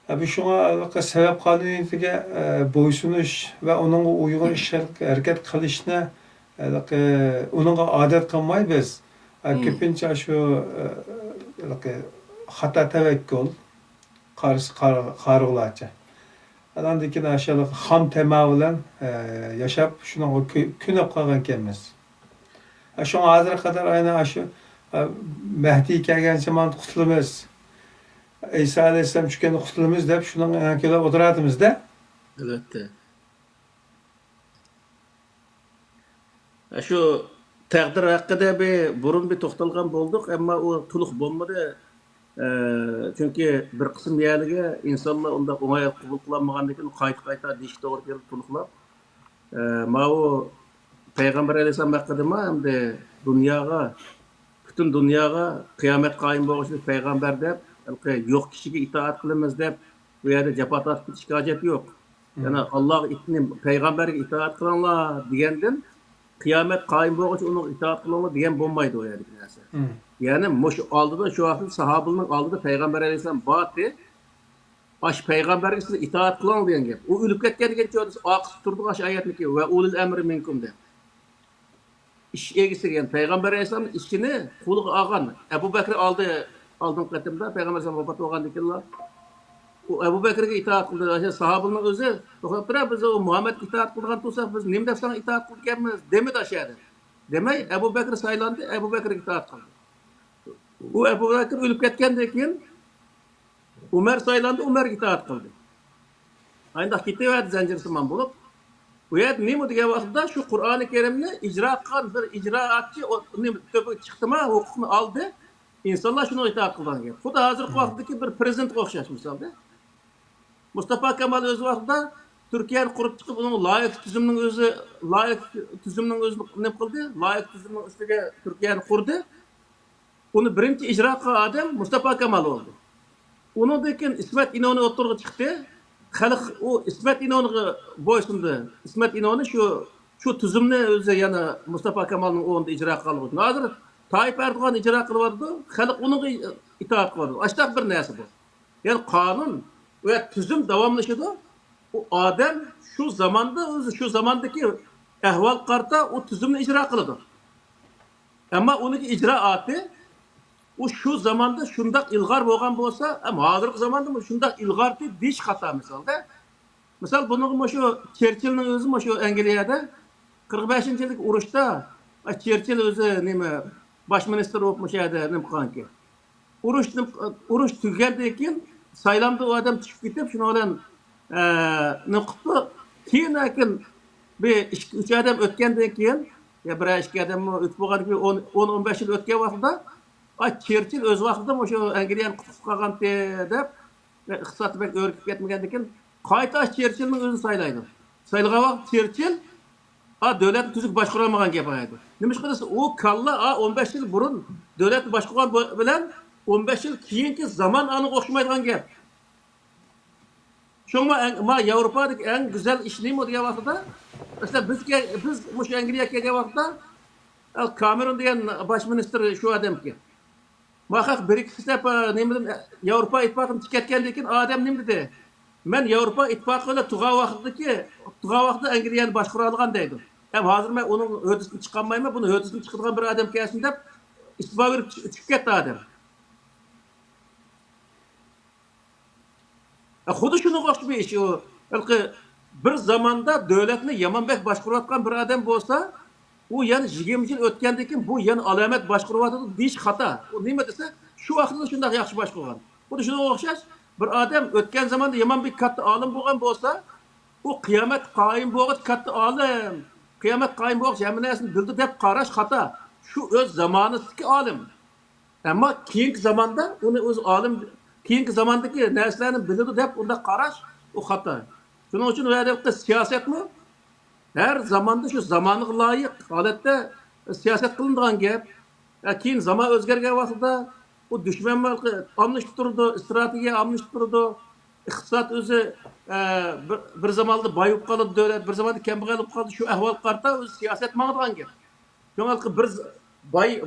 Abi şuna sebep kanuniyetiga boysunuş ve onun uygun hareket kılışına onunla adet kılmayı biz. Köpünce şu hata tevekkül, karısı karıgılaça. Andan keyin aşağı ham tema bilen yaşap şuna künep kalgan kemiz. Şu hazır kadar aynen şu Mehdi kelgen zaman kutulumuz. İsa Aleyhisselam çıkan kutulumuz dep şunun ankele oturatımız da. Elbette. Şu takdir hakkında bir burun bir toxtalgan bolduk ama o tuluk bolmadı. Çünkü bir kısım yerlige insanlar onda oңай kabul kılanmagan ekan qayta diş doğru kelip tuluklap. Ma o Peygamber Aleyhisselam hakkında mı hem de dünyaga bütün dünyaga kıyamet kayın boğuşu peygamber dep yok kişiye itaat kılınmaz dep bu yerde cepat atıp şikayet yok. Yani Allah itini peygamberge itaat kılanlar degenden kıyamet kayın boğuşu onun itaat kılanlar degen bolmaydı o yerdeki narsa. Yani moş aldıda şu vakit sahabının aldıda peygamber aleyhisselam batı aş peygamberge size itaat kılan diyen gep. O ölüp ketken geçiyor. Aqs turdu aş ayetniki ve ulul emri minkum de. İş egisi yani peygamber aleyhisselamın işini kuluk ağan Ebu Bekir aldın katımda peygamber aleyhisselam vefat olgan dikenler. O Ebu Bekir'e itaat kıldı. Sahabının özü doktora biz o Muhammed itaat kılgan tutsak biz nimde sana itaat kılganmız demedi aşağıda. Demey Ebu Bekir saylandı. Ebu Bekir'e itaat kıldı. O Ebu Bekir ölüp ketkendan keyin Ömer saylandı. Ömer itaat kıldı. Aynda kitabat zincirsiman bulup bu yer nima degan vaqtda shu Qur'oni Karimni ijro qilgan bir ijroatchi to'pi chiqdimi, huquqni oldi. İnsanlar shuni itoat qilgan gap. Xuddi hozirgi vaqtdagi bir prezidentga o'xshash misolda. Mustafa Kemal o'z vaqtida Turkiyani qurib chiqib, uning loyiq tuzumning o'zini nima qildi? Loyiq tuzumning ustiga Turkiyani qurdi. Uni birinchi ijro qilgan odam Mustafa Kemal bo'ldi. Undan keyin İsmet İnönü o'tirg'i chiqdi. Xalq o İsmet İnönü'ye boysundu. İsmet İnönü şu tuzumni o'zi yana Mustafa Kemal'ning o'rnida ijro qildi. Hozir Tayyip Erdo'g'an ijro qilyapti. Xalq uniga itoat qiladi. Ashtaq bir narsa bu. Yani qonun ve tuzum davomlashadi. O odam şu zamanda o'zi şu zamandaki ahvol qarta o tuzumni ijro qiladi. Ama uning ijroati o şu zamanda şundak ilgar bo'lgan bo'lsa, ham hozirgi zamanda şundak ilgarni dish xato misolda. Misal bunu şu Churchillning o'zi şu Angliyada 45-yillik urushda Churchill o'zi nima bosh minister bo'lib o'shada nima qilganki. Urush tugagandan keyin saylamda o odam chiqib ketib, shuni bilan nima qildi? Keyin bir 2-3 odam o'tgandan keyin ya bir 2 odam o'tib bo'lgandan keyin 10-15 yil o'tgan vaqtda Churchill o'z vaqtida o'sha Angliyani qutib qolgan deb iqtisodni bek o'rgib ketmagandan keyin qayta Churchillning o'zini saylaydi. Saylagan vaqt Churchill davlatni tuzuk boshqara olmagan gap aytdi. Nima qilsa u kalla 15 yil burun davlatni boshqargan bilan 15 yil keyingi zaman aniq o'xshamaydigan gap. Shunga ma Yevropadagi eng go'zal ish nima degan vaqtda mesela biz mush Angliyaga kelgan vaqtda Cameron degan bosh ministr shu odamki Muhakkak bir-ikisi de Avrupa İttifakı'nı tüketkendiği için adam ne dedi? Ben Avrupa İttifakı'yla tuğa vaxtda Angliyani başkura algan deydi. Hem hazır ben onun ödüsünü çıkanmayayım, bunu ödüsünü çıkartan bir adam gelsin de istifa verip çıkıp gitti adam. Xudu şunu qo'shib bir iş o. Bir zamanda devletini Yamanbek başkuratgan bir adam bo'lsa, u yani 20 yil o'tgandan keyin bu yana alamet boshqaryapti deyish xato. U nima desa, shu vaqtda shunday yaxshi boshqargan. Xuddi shunga o'xshash bir odam o'tgan zamonda Yamanbek katta olim bo'lgan bo'lsa, u qiyomat qoyim bo'lgan katta olim, qiyomat qoyim bo'lgan hamma narsani bildi deb qarash xato. Shu o'z zamonidagi olim. Ammo keyingi zamonda uni o'z olim keyingi zamondagi narsalarni bildi deb unda qarash u xato. Shuning uchun u yerda siyosatmi her zamanda şu zamanı layık holatda siyaset qilinadigan gap. Keyin zaman o'zgargan vaqtda u dushman almashib turdi, strategiya almashib turdi. Iqtisod o'zi bir zamonda boyib qoldi davlat, bir zamonda kambag'al bo'lib qoldi. Shu ahvol qarta o'zi siyoset maqdigan gap. Shunga bir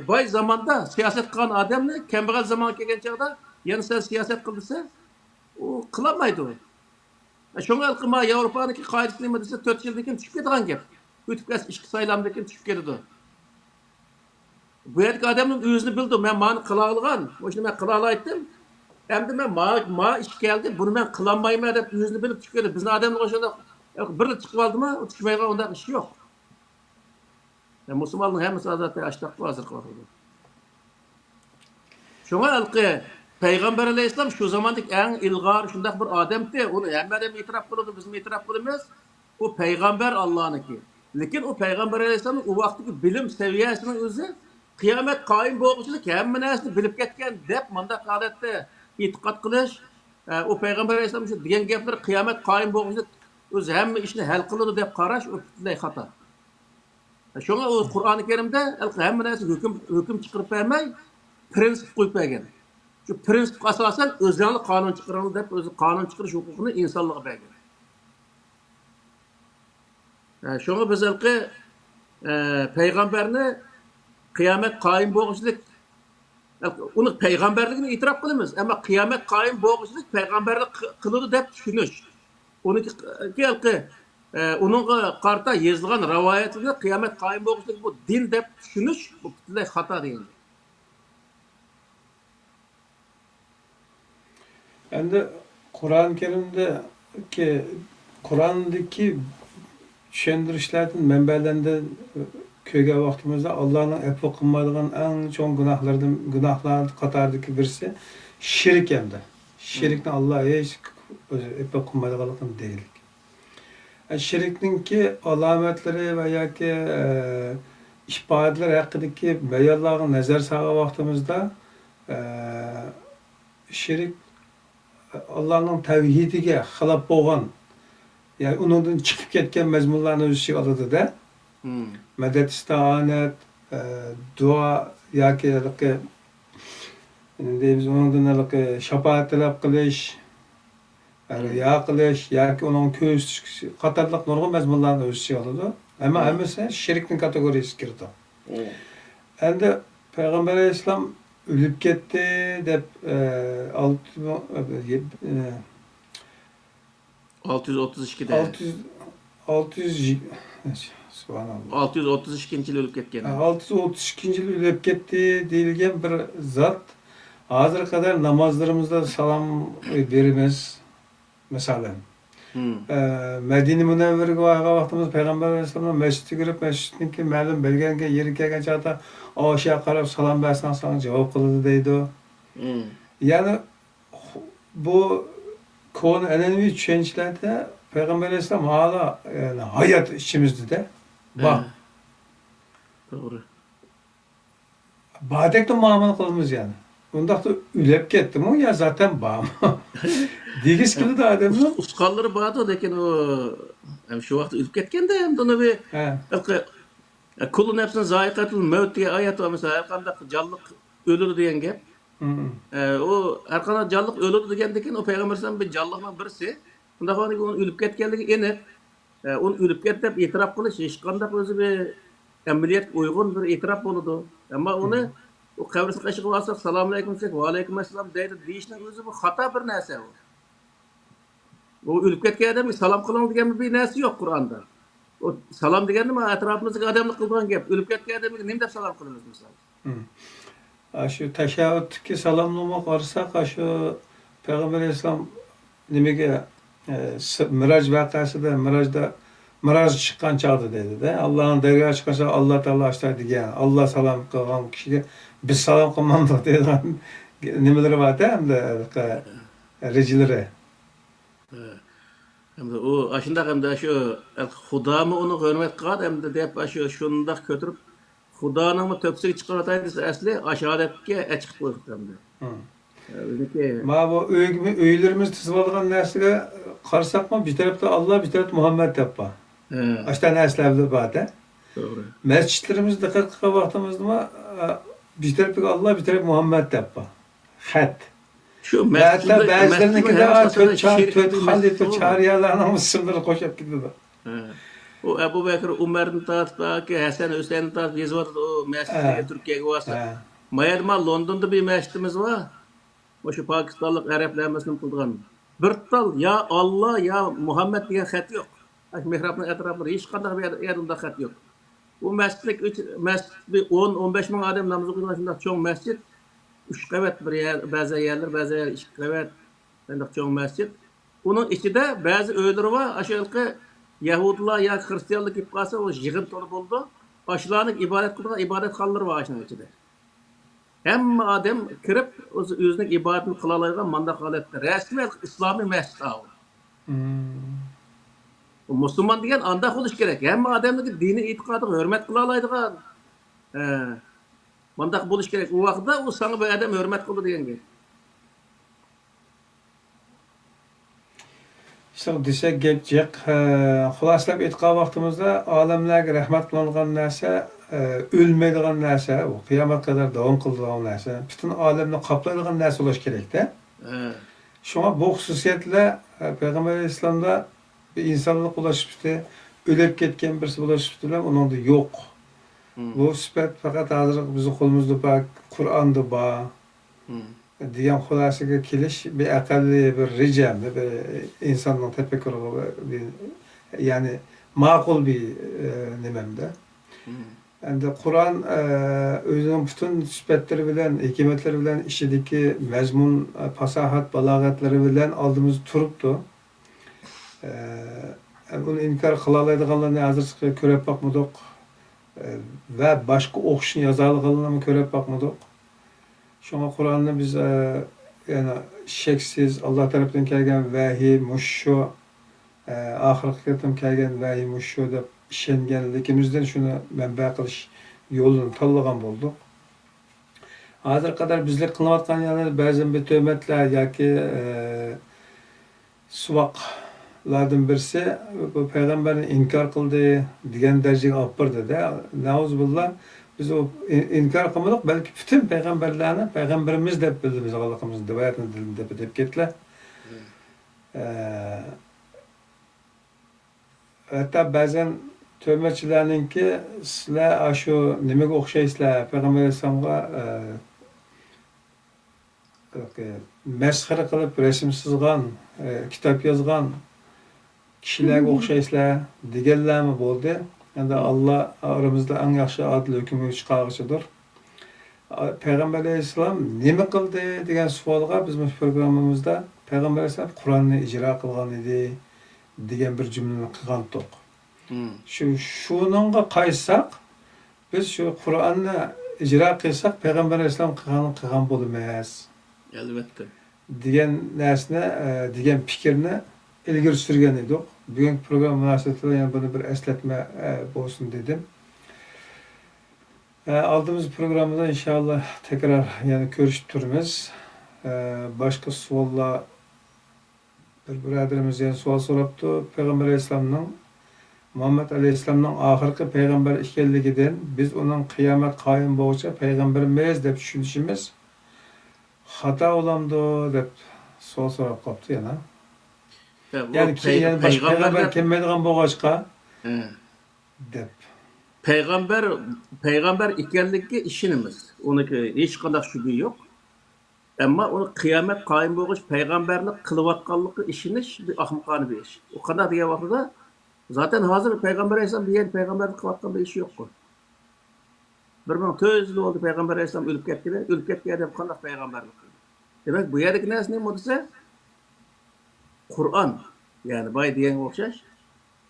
boy zamanda siyoset qilgan odamni kambag'al zamonga kelgan chog'da yana sen siyoset qil desa, u qilolmaydi u. Şoňa ýa Ýewropaniki gaýrysy nima dese 4 ýyldan keyin düşüp ketýän gep. Ötüp gäs işki saýlamdan keyin düşüp ketdi. Bu ýerdäki adamyň özüni bildi. Men many kıla algan, şonu men kıla alaytdym. Endi men ma iş geldi. Bunu men kılanmayma dep yüzünü bilip çıkıyordu. Bizni adamla oşanda bir çıkıp aldı mı? Çıkmayga onda iş yok. Musulmanın hemisi zaten açlık hazır kıldı. Şoňa alqy Peygamber aleyhisselam şu zamandyk en ilgar şundak bir adamdy. Onu hem adam itiraf kıldy, bizim itiraf kılymaz. O peygamber Allah'ınki. Lekin o peygamber aleyhisselam o vaqtki bilim seviyesinin özü kıyamet kaim bolguçylyk hemme näsini bilip ketken dep manda adatda itiqat kılış. O peygamber aleyhisselam şu diyen gepler kıyamet kaim bolguçylyk öz hemme işini hal kıldy dep qaraş o butunlay hata. Şoňa o Kur'an-ı Kerimde hemme näsini hüküm çıkırıp bermey, prensip koyup bergen. Şu prensip asasen özlerli kanun çıkarıldı dep özü kanun çıkarış hukukunu insanlığa bergen. Şoňa biz peygamberni kıyamet kaim bolguçylyk onu peygamberligini itiraf kılymaz. Ama kıyamet kaim bolguçylyk peygamberlik kılıdy dep düşünüş. Onunki onunğa qarta yazılgan ravayetinde kıyamet kaim bolguçylyk bu din dep düşünüş bu butunlay hata diýildi. Endi Kur'an-ı Kerim'deki Kur'an'daki düşündürüşlerden menbelerinden köge vaktimizde Allah'ın epo kılmadığın en çok günahlar katardıki birisi şirik hem de. Şirikten Allah'a hiç epo kılmadığın değil. Şiriknin ki alametleri veya ki işbahatlar hakkındaki beyallarına nazar sağa vaktimizde şirik Allah'ın tevhidiga xilap bolgan, yani onundan çıkıp ketken mezmunlarını öz içine alıdı da. Medet istianet, dua yoki deymiz onundan şafaat talep qilish, riyo qilish yoki onun ko'z qatorliq nurg'un mezmunlarni o'z ichiga oladi. Ammo hammasi shirkning kategoriyasiga kirdi. Endi Peygamber Aleyhisselam ölüp ketdi deb 632'de. 600 subhanallah. 632-yil ölüp ketken. 632-yil ölüp ketdi deyilgen bir zat. Hazır kadar namazlarımızda salam verimiz. Mesela. Medine Münevver'e vaktimiz Peygamber Aleyhisselam'ın mescide girip mescidinki ma'lum belgenge yeri kelgen çağda aşağı karab salam versen sana cevap kıldı deydi o. Yani bu konu önemli düşüncelerde Peygamber Aleyhisselam hala yani hayat içimizde de bak. Doğru. Badek de muamele kılımız yani. Bunda da ülep kettim o ya zaten bağım. Digiz gibi de adamın. Uskalları bağdı lekin o hem şu vakti ölüp ketken de hem de onu bir kulun nefsine zayikatul mevt diye ayet var mesela her kandak canlık ölür diyen gep. O her kandak canlık ölür diyen dekin o peygamberden bir canlıkla birisi. Bunda hani onun ölüp ketkenligi ener. Onu ölüp ketip itiraf kılış hiç kandak özü bir emniyet uygun bir itiraf boludu. Ama onu o kavrisi kaşık olsa selamun aleyküm desek ve aleyküm esselam deydi deyişinin özü bu hata bir nese o. O ölüp ketken adam salam kılın diyen bir nesi yok Kur'an'da. O salam diyen mi etrafımızdaki adamlık kılgan gep. Ölüp ketken adamı nem dep salam kılınız mesela. Şu teşebbütteki salamlamak varsa şu Peygamber Aleyhisselam nimege Miraç vakasida Miraç çıkan çağdı dedi de. Allah'ın dergahı çıkarsa Allah Teala açtı diyen. Allah salam kılgan kişiye biz salam kılmadık dedi. Nimeleri var da hem de recileri. Hem de o aşında hem de şu Hudamı onu hürmet kılad hem de dep şu şundak götürüp Hudanın mı töpsüge çıkartaydı asli aşağıdaki açık koyduk hem de. Ma bu öylerimiz tizbalgan narsaga qarasaqmi bir tarafda Allah bir tarafda Muhammed tappa. Aşta narsalar bada. Doğru. Mescitlerimizde diqqat qilgan vaqtimizda bir tarafda Allah bir tarafda Muhammed tappa. Xat. Şu mescitde bazılarınki de töt çariyalarning isimlari qo'shib ketdi. O Ebu Bekir Umar'ın tarafındaki Hasan Hüseyin'in tarafı yazıyordu o mescide Türkiye'ye varsa. Mayadma London'da bir mescidimiz var. O şu Pakistanlık Araplar mescid kıldıgan. Bir tal ya Allah ya Muhammed diye xat yok. Mihrabın etrafında hiç kadar bir yerinde xat yok. Bu mescid 10-15 bin adam namazı kılgan şunda çoğun mescid. 3 qavat bir yer, ba'zi yerler, ba'zi yer 2 qavat, bundoq cho'ng masjid. Uning ichida ba'zi uylar bor, ashulqi Yahudilar yoki xristianlar kelib qolsa, o yig'in to'la bo'ldi. Ashlarning ibodat qilgan ibodatxonalari bor shuning ichida. Hamma odam kirib o'zining ibodatini qila oladigan mandaq holatda rasmiy islomiy masjid o. Musulmon degan anda bo'lish kerak. Hamma odamning diniy e'tiqodiga hurmat qila oladigan mandaq bo'lish kerak. U vaqtda u sana bir odam hurmat qildi degan gap. İşte o desek geçecek. Xulaslab aytgan vaqtimizda olamlarga rahmat qilingan narsa o'lmaydigan narsa, u qiyomat qadar davom qiladigan narsa, butun olamni qoplaydigan narsa bo'lish kerak-da. Shunga bu xususiyatlar Payg'ambar islomda bir insonlik ulashibdi, o'lib ketgan birisi bo'lishibdi bilan uningda yo'q. Bu sifat faqat hozir bizning qo'limizda bor, Qur'onda bor. Degan xulosaga kelish bir aqlli bir rejam, bir insonning tafakkuriga ya'ni ma'qul bir nimamda. Endi Qur'on o'zining butun sifatlari bilan, hikmatlari bilan ishidagi mazmun, fasohat, balog'atlari bilan oldimizda turibdi. Uni inkor qila oladiganlarni hozircha ko'rib boqmadik va boshqa o'qishni yoza olganlarni ko'rib boqmadik. Şuna Kur'an'ı biz yani şeksiz Allah tarafından kelgen vahiy muşşu ahirki tarafından kelgen vahiy muşşu deb işengenlikimizden şunu menba qilish yo'lini tanlagan bo'ldik. Hozir qadar bizlar qilayotgan yerlar ba'zan bir töhmatlar yoki suvoqlardan birisi bu payg'ambarni inkor qildi degan darajaga olib bordi-da. Nauzubillah. Biz o inkar qilmadik, balki bütün payg'ambarlarni payg'ambarimiz deb bildi, biz Allohimizni rivoyatni dilida deb ketdilar. Hatta ba'zan tuhmatchilarningki sizlar shu nimaga o'xshaysizlar, payg'ambar alayhisolamga masxara qilib rasm chizgan, kitob yozgan kishilarga o'xshaysizlar deganlarmi bo'ldi. Yani Allah aramızda en yaxshi adil hükümü çıkarıcıdır. Peygamber Aleyhisselam nima qildi degan savolga biz bu programmamızda Peygamber Aleyhisselam Kur'an'ı icra qilgan edi degan bir cümleni qilgandik. Şununla qaytsak biz şu Kur'an'ı icra qilsak Peygamber Aleyhisselam qilgan bo'lmas. Elbette. Degan narsani, degan fikrni ilgari surgan edik. Bugünkü program münasebetiyle yani bunu bir esletme olsun dedim. Aldığımız programda inşallah tekrar yani görüşüp durmaz. Başka sualla bir biraderimiz yani sual soraptı. Peygamber Aleyhisselam'ın Muhammed Aleyhisselam'ın ahirki peygamber ekanligidan biz onun kıyamet qayim bo'lguncha peygamberimiz deb tushunishimiz xato olamdi deb sual so'rab qolibdi yana. Yani peygamber kelmaydigan bo'lg'achqa deb. Peygamber ekanligiga ishonamiz. Uniki hech qanday shubha yo'q. Ammo uni qiyomat qoyim bo'lg'ich peygamberlik qilayotganligi ishonish bir ahmoqona bir ish. U qanday degan vaqtida zaten hozir payg'ambar alayhisalom degan peygamberlik qilayotgan bir ish yo'q-ku. 1400 yil oldi payg'ambar alayhisalom o'lib ketgan deb qanday payg'ambarlik qildi. Demak bu yerdagi narsa nima bo'lsa Kur'an, yani bay diyen okşaş,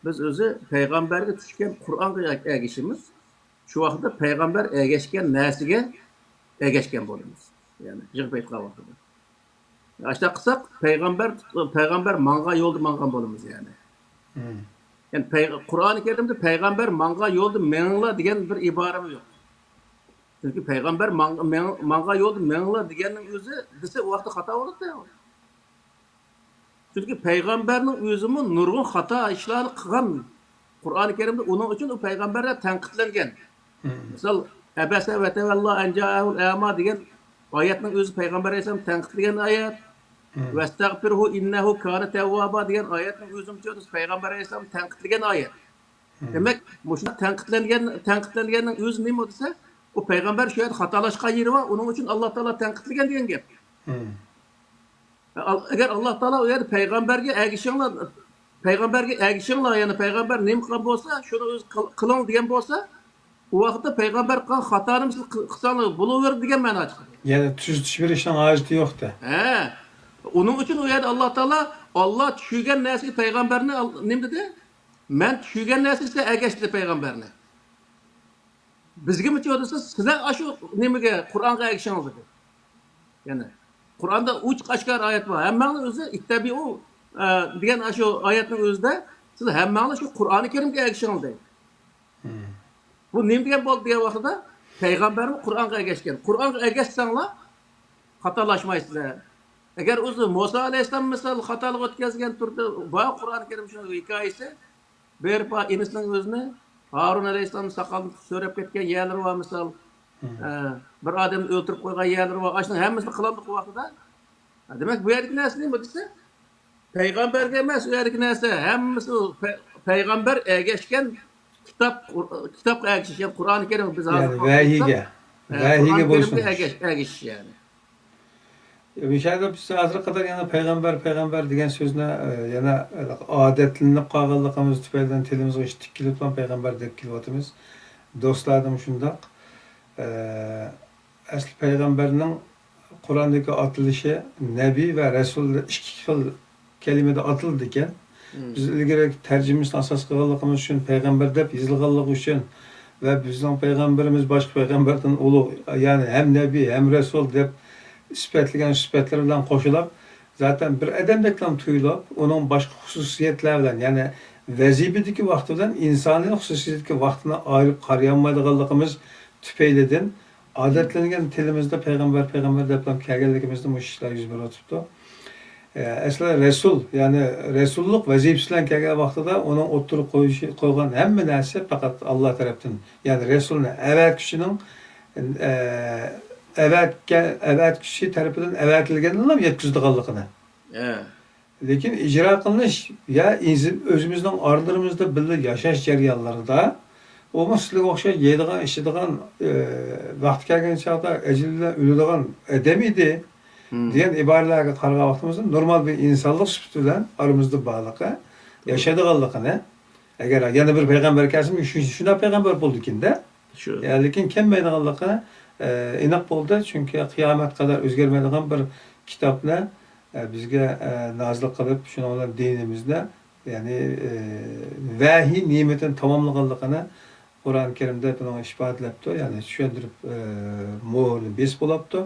biz özü peygamberge düşken Kur'an'a ergeçimiz, şu vaxtda peygamber ergeçken nesige ergeçken bolumuz. Yani jığıp etken vaxtda. Aşağı kısak, peygamber manga yoldu mangan bolumuz yani. Yani Kur'an-ı Kerim'de peygamber manga yoldu menla diyen bir ibarem yok. Çünkü peygamber manga yoldu menla diyenin özü, dese o vaxtda hata olur da ya. Çünkü peygamberning o'zimi nurg'un xato ishlarni qilgan. Qur'oni Karimda uning uchun u payg'ambarlar tanqidlangan. Misol abasa va tavallo an ja'ahul a'ma degan oyatning o'zi payg'ambar alayhisalom tanqidlagan oyat. Vastagfirhu innahu kana tawwaba degan oyatning o'zimcha payg'ambar alayhisalom tanqidlagan oyat. Demak, mushuna tanqidlanganning o'zi nima desa, u payg'ambar shu yerda xatolashgan yeri va uning uchun Alloh taolo tanqidlagan degan gap. Eğer Allah Teala o yer peygamberge ergişinler yani peygamber neyim kılan bolsa şunu öz kılın diyen bolsa o vaqtda payg'ambar qilgan xatoni qilsanglar bo'laverdi degan ma'no chiqadi. Yani tuzitish berishning hojati yo'q-da. He. Onun için o yerde Allah Teala Allah tushirgan narsaga payg'ambarni nima dedi? Men tushirgan narsaga ergashdi payg'ambarni. Bizga mi desa sizlar shu nimaga Qur'onga ergashingiz dedi. Yani Qur'onda uch qashqar oyat bor. Hammangni o'zi ittabiu degan shu oyatning o'zida siz hammangni shu Qur'oni Karimga ergashingiz deydi. Bu nima degan bo'ldi degan vaqtida payg'ambarni Qur'onga ergashgan. Qur'onga ergashsanglar xatolashmaysizlar. Agar o'zi Musa alayhissalom misol xatolik o'tkazgan turda va Qur'oni Karim shu hikoyasi berpa inisining o'zini Harun alayhissalom soqolini so'rab ketgan yerlari va misol bir odamni o'ltirib qo'ygan yerlari va shuning hammasini qiladi bu vaqtida. Demak bu yerdagi narsa nima desa payg'ambarga emas, u yerdagi narsa hammasi payg'ambar ergashgan kitobga ergashgan Qur'oni Karim biz Yani vahiyga bo'lsin. Ergashish yani. Mishada biz hozir qadar yana payg'ambar degan so'zni yana odatlanib qolganligimiz tufaylidan tilimizga eshitib kelib payg'ambar deb kelyapmiz. Do'stlarim shundoq. Asli payg'ambarning Qur'ondagi atilishi nabiy va rasul ikki xil kalimada atildi ekan. Biz ilgari tarjimasini asos qilganligimiz uchun payg'ambar deb yozilganligi uchun va bizning payg'ambarimiz boshqa payg'ambardan ulug', ya'ni hem nabiy hem rasul deb sifatlagan sifatlar bilan qo'shilib, zaten bir odamdeklam tuyulib, onun başka xususiyatlar bilan, ya'ni vazifadagi vaqti bilan insoniy xususiyatga vaqtini ayirib qaraolmaydiganligimiz tufaylidan odatlangan tilimizda payg'ambar deb kelganligimizda bu ishlar yuz beribdi. Aslida rasul, ya'ni rasullik vazifasi bilan kelgan vaqtida onun o'ttirib qo'ygan hamma narsa faqat Alloh tarafdan, ya'ni rasulni avval kishining evet kişi tarafından evetilgenliğine mi yetkizdiğinliğine? Lekin icra qilinish ya özümüzden arılarımızda birlik yaşaş jarayonlarida o sizlarga o'xshash yeydigan, ichadigan vaqt kelgan chog'da ajildan o'ladigan odam edi degan iboralarga qaragan vaqtimizda normal bir insonlik sifati bilan aramizda borligi, yashaydiganligini agar yana bir payg'ambar kelsin, shunday payg'ambar bo'ldi ekanda. Lekin kelmaydiganligini aniq bo'ldi, chunki qiyomat qadar o'zgarmaydigan bir kitobni bizga nozil qilib, shuni bilan dinimizda, ya'ni vahiy ne'matini tamomlaganligini Qur'oni Karimda buni isbotlabdi, ya'ni tushuntirib mo'lni bes bo'libdi.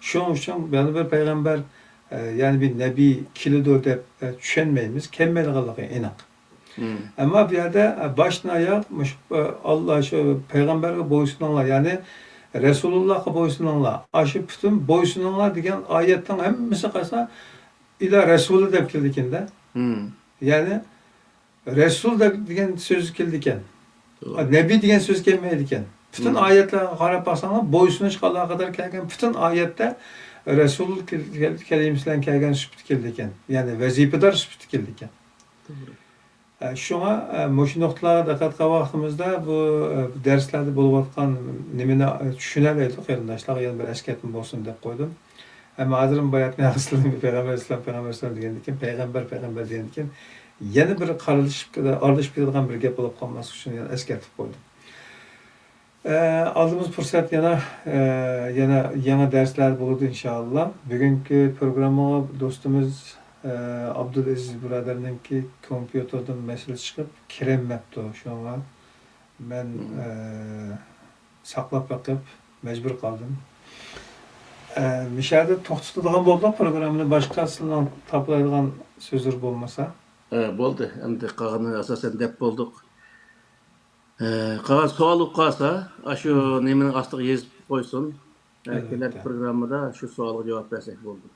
Shuning uchun yana bir payg'ambar, ya'ni bir nabiy keladi deb tushunmaymiz, kelmaydiganligi aniq. Ammo bu yerda boshdan oyoq Alloh shu payg'ambarga bo'ysuninglar, ya'ni Resulullah'a boysunanlar, aşı bütün boysunanlar degan ayetten hemmisi qasa ila Resulü deb keldikende. Yani Resul degan söz keldiken. Nebi degan söz kelmeydiken. Bütün ayetlerine qarab baksanlar boysunish kadar kelgan bütün ayette Resul kelimesiyle kelgan sübut keldiken. Yani vazifador sübut keldiken. Şuna şu noktalara dikkat qilgan vaqtimizda bu darslarda bo'lib o'tgan nimani tushunalmaydi qarindoshlar, yana bir eskartma bo'lsin deb qo'ydim. Ammo hozir bu oyatni aslan payg'ambar degan ekan, payg'ambar degan ekan, yana bir qaralishib ketadigan bir gap bo'lib qolmasin uchun yana eskartib qo'ydim. Aldığımız fırsat yana yangi darslar bo'ladi inshaalloh. Bugungi programma do'stimiz Abdülaziz birodarininki kompüterdan mesele çıkıp kiremepti şuna. Ben saqlab bakıp mecbur kaldım. Müşahede to'xtatadigan bo'ldik programını başqasından taplaydigan sözler bo'lmasa. Bo'ldi. Endi qolgani asosan deb bo'ldik. Qolgan savol qolsa, shu nimaning ostiga yozib qo'ysin. Kelar programmada shu savolga javob bersak bo'ldi.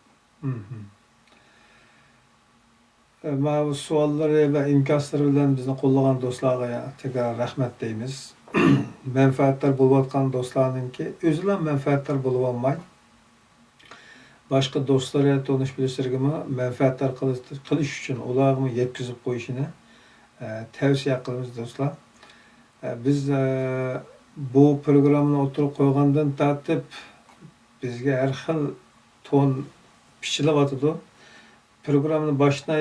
Bu sualları ve imkasları bilen bizni qo'llagan do'stlarga tekrar rahmat deymiz. Menfaatlar bo'lib atgan do'stlarninki o'zi bilan menfaatlar bo'lib olmay, boshqa do'stlarga tonish bilishlarga menfaatlar qilish uchun ularni yetkazib qo'yishini tavsiya qilamiz do'stlar. Biz bu programni o'tirib qo'ygandan tortib bizga har xil ton pishilyotdi. Programın başına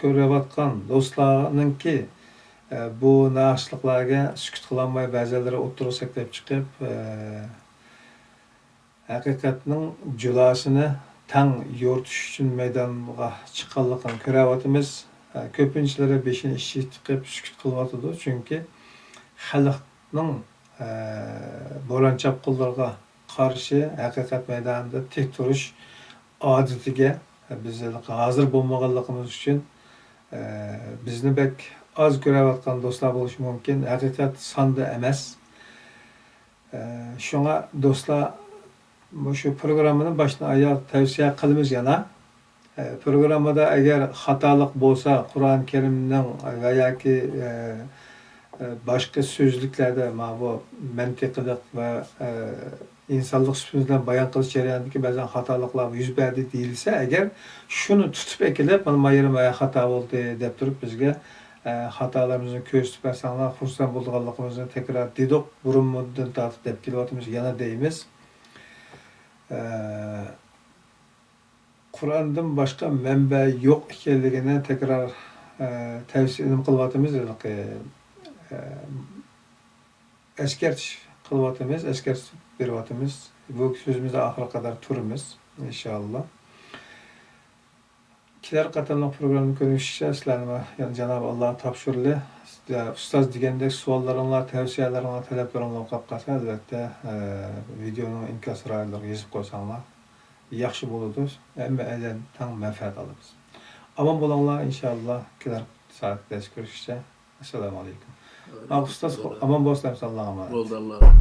ko'rayotgan do'stlarninki bu naqshliqlarga sukut qilolmay ba'zilari o'ttirib saklab chiqib, haqiqatning julasini tang yo'rtish uchun maydonga chiqqanligini ko'ryapmiz. Ko'pinchilari beshini ishi tiqib sukut qilyotidi, chunki xalqning bo'ron chapqinlarga qarshi haqiqat maydonida tek turish odatiga biz hozir bo'lmaganligimiz uchun bizni bek az ko'rayotgan do'stlar bo'lishi mumkin. Haqiqat sonda emas. Shunga do'stlar shu programmani boshdan oyoq tavsiya qilamiz yana. Programmada agar xatolik bo'lsa, Qur'on Karimning va yoki boshqa so'zliklarda bu mantiqilik va insonlik sifatida bayon qilish jarayonidagi ba'zan xatoliklar yuz berdi deyilsa, agar shuni tutib ekilib, mana yerim xato bo'ldi deb turib bizga xatolarimizni ko'rsatib bersanglar, xursand bo'lganligimizni takror dedik, burun muddat tortib deb kelyapmiz, yana deymiz. Qur'ondan boshqa manba yo'q ekanligini takror tavsiya qilyapmiz. Eskartish qilyapmiz, eskartib beryapmiz. Bu so'zimizda oxiriga qadar turimiz inshaalloh. Kelar qatorliq programni ko'rishga sizlarni yana Janob Alloh topshirdi. Ustoz degandek savollaringlar, tavsiyalaringlar, talablaringlar qolib qolsa, albatta videoning inkas rayonlariga yozib qo'ysanglar yaxshi bo'ladi. Hamma aylan tang manfaat olamiz. Omon bo'linglar inshaalloh. Kelar soatda ko'rishga. Assalomu alaykum. Ustoz omon bo'lsin, salom alaykum. Bo'ldi, Alloh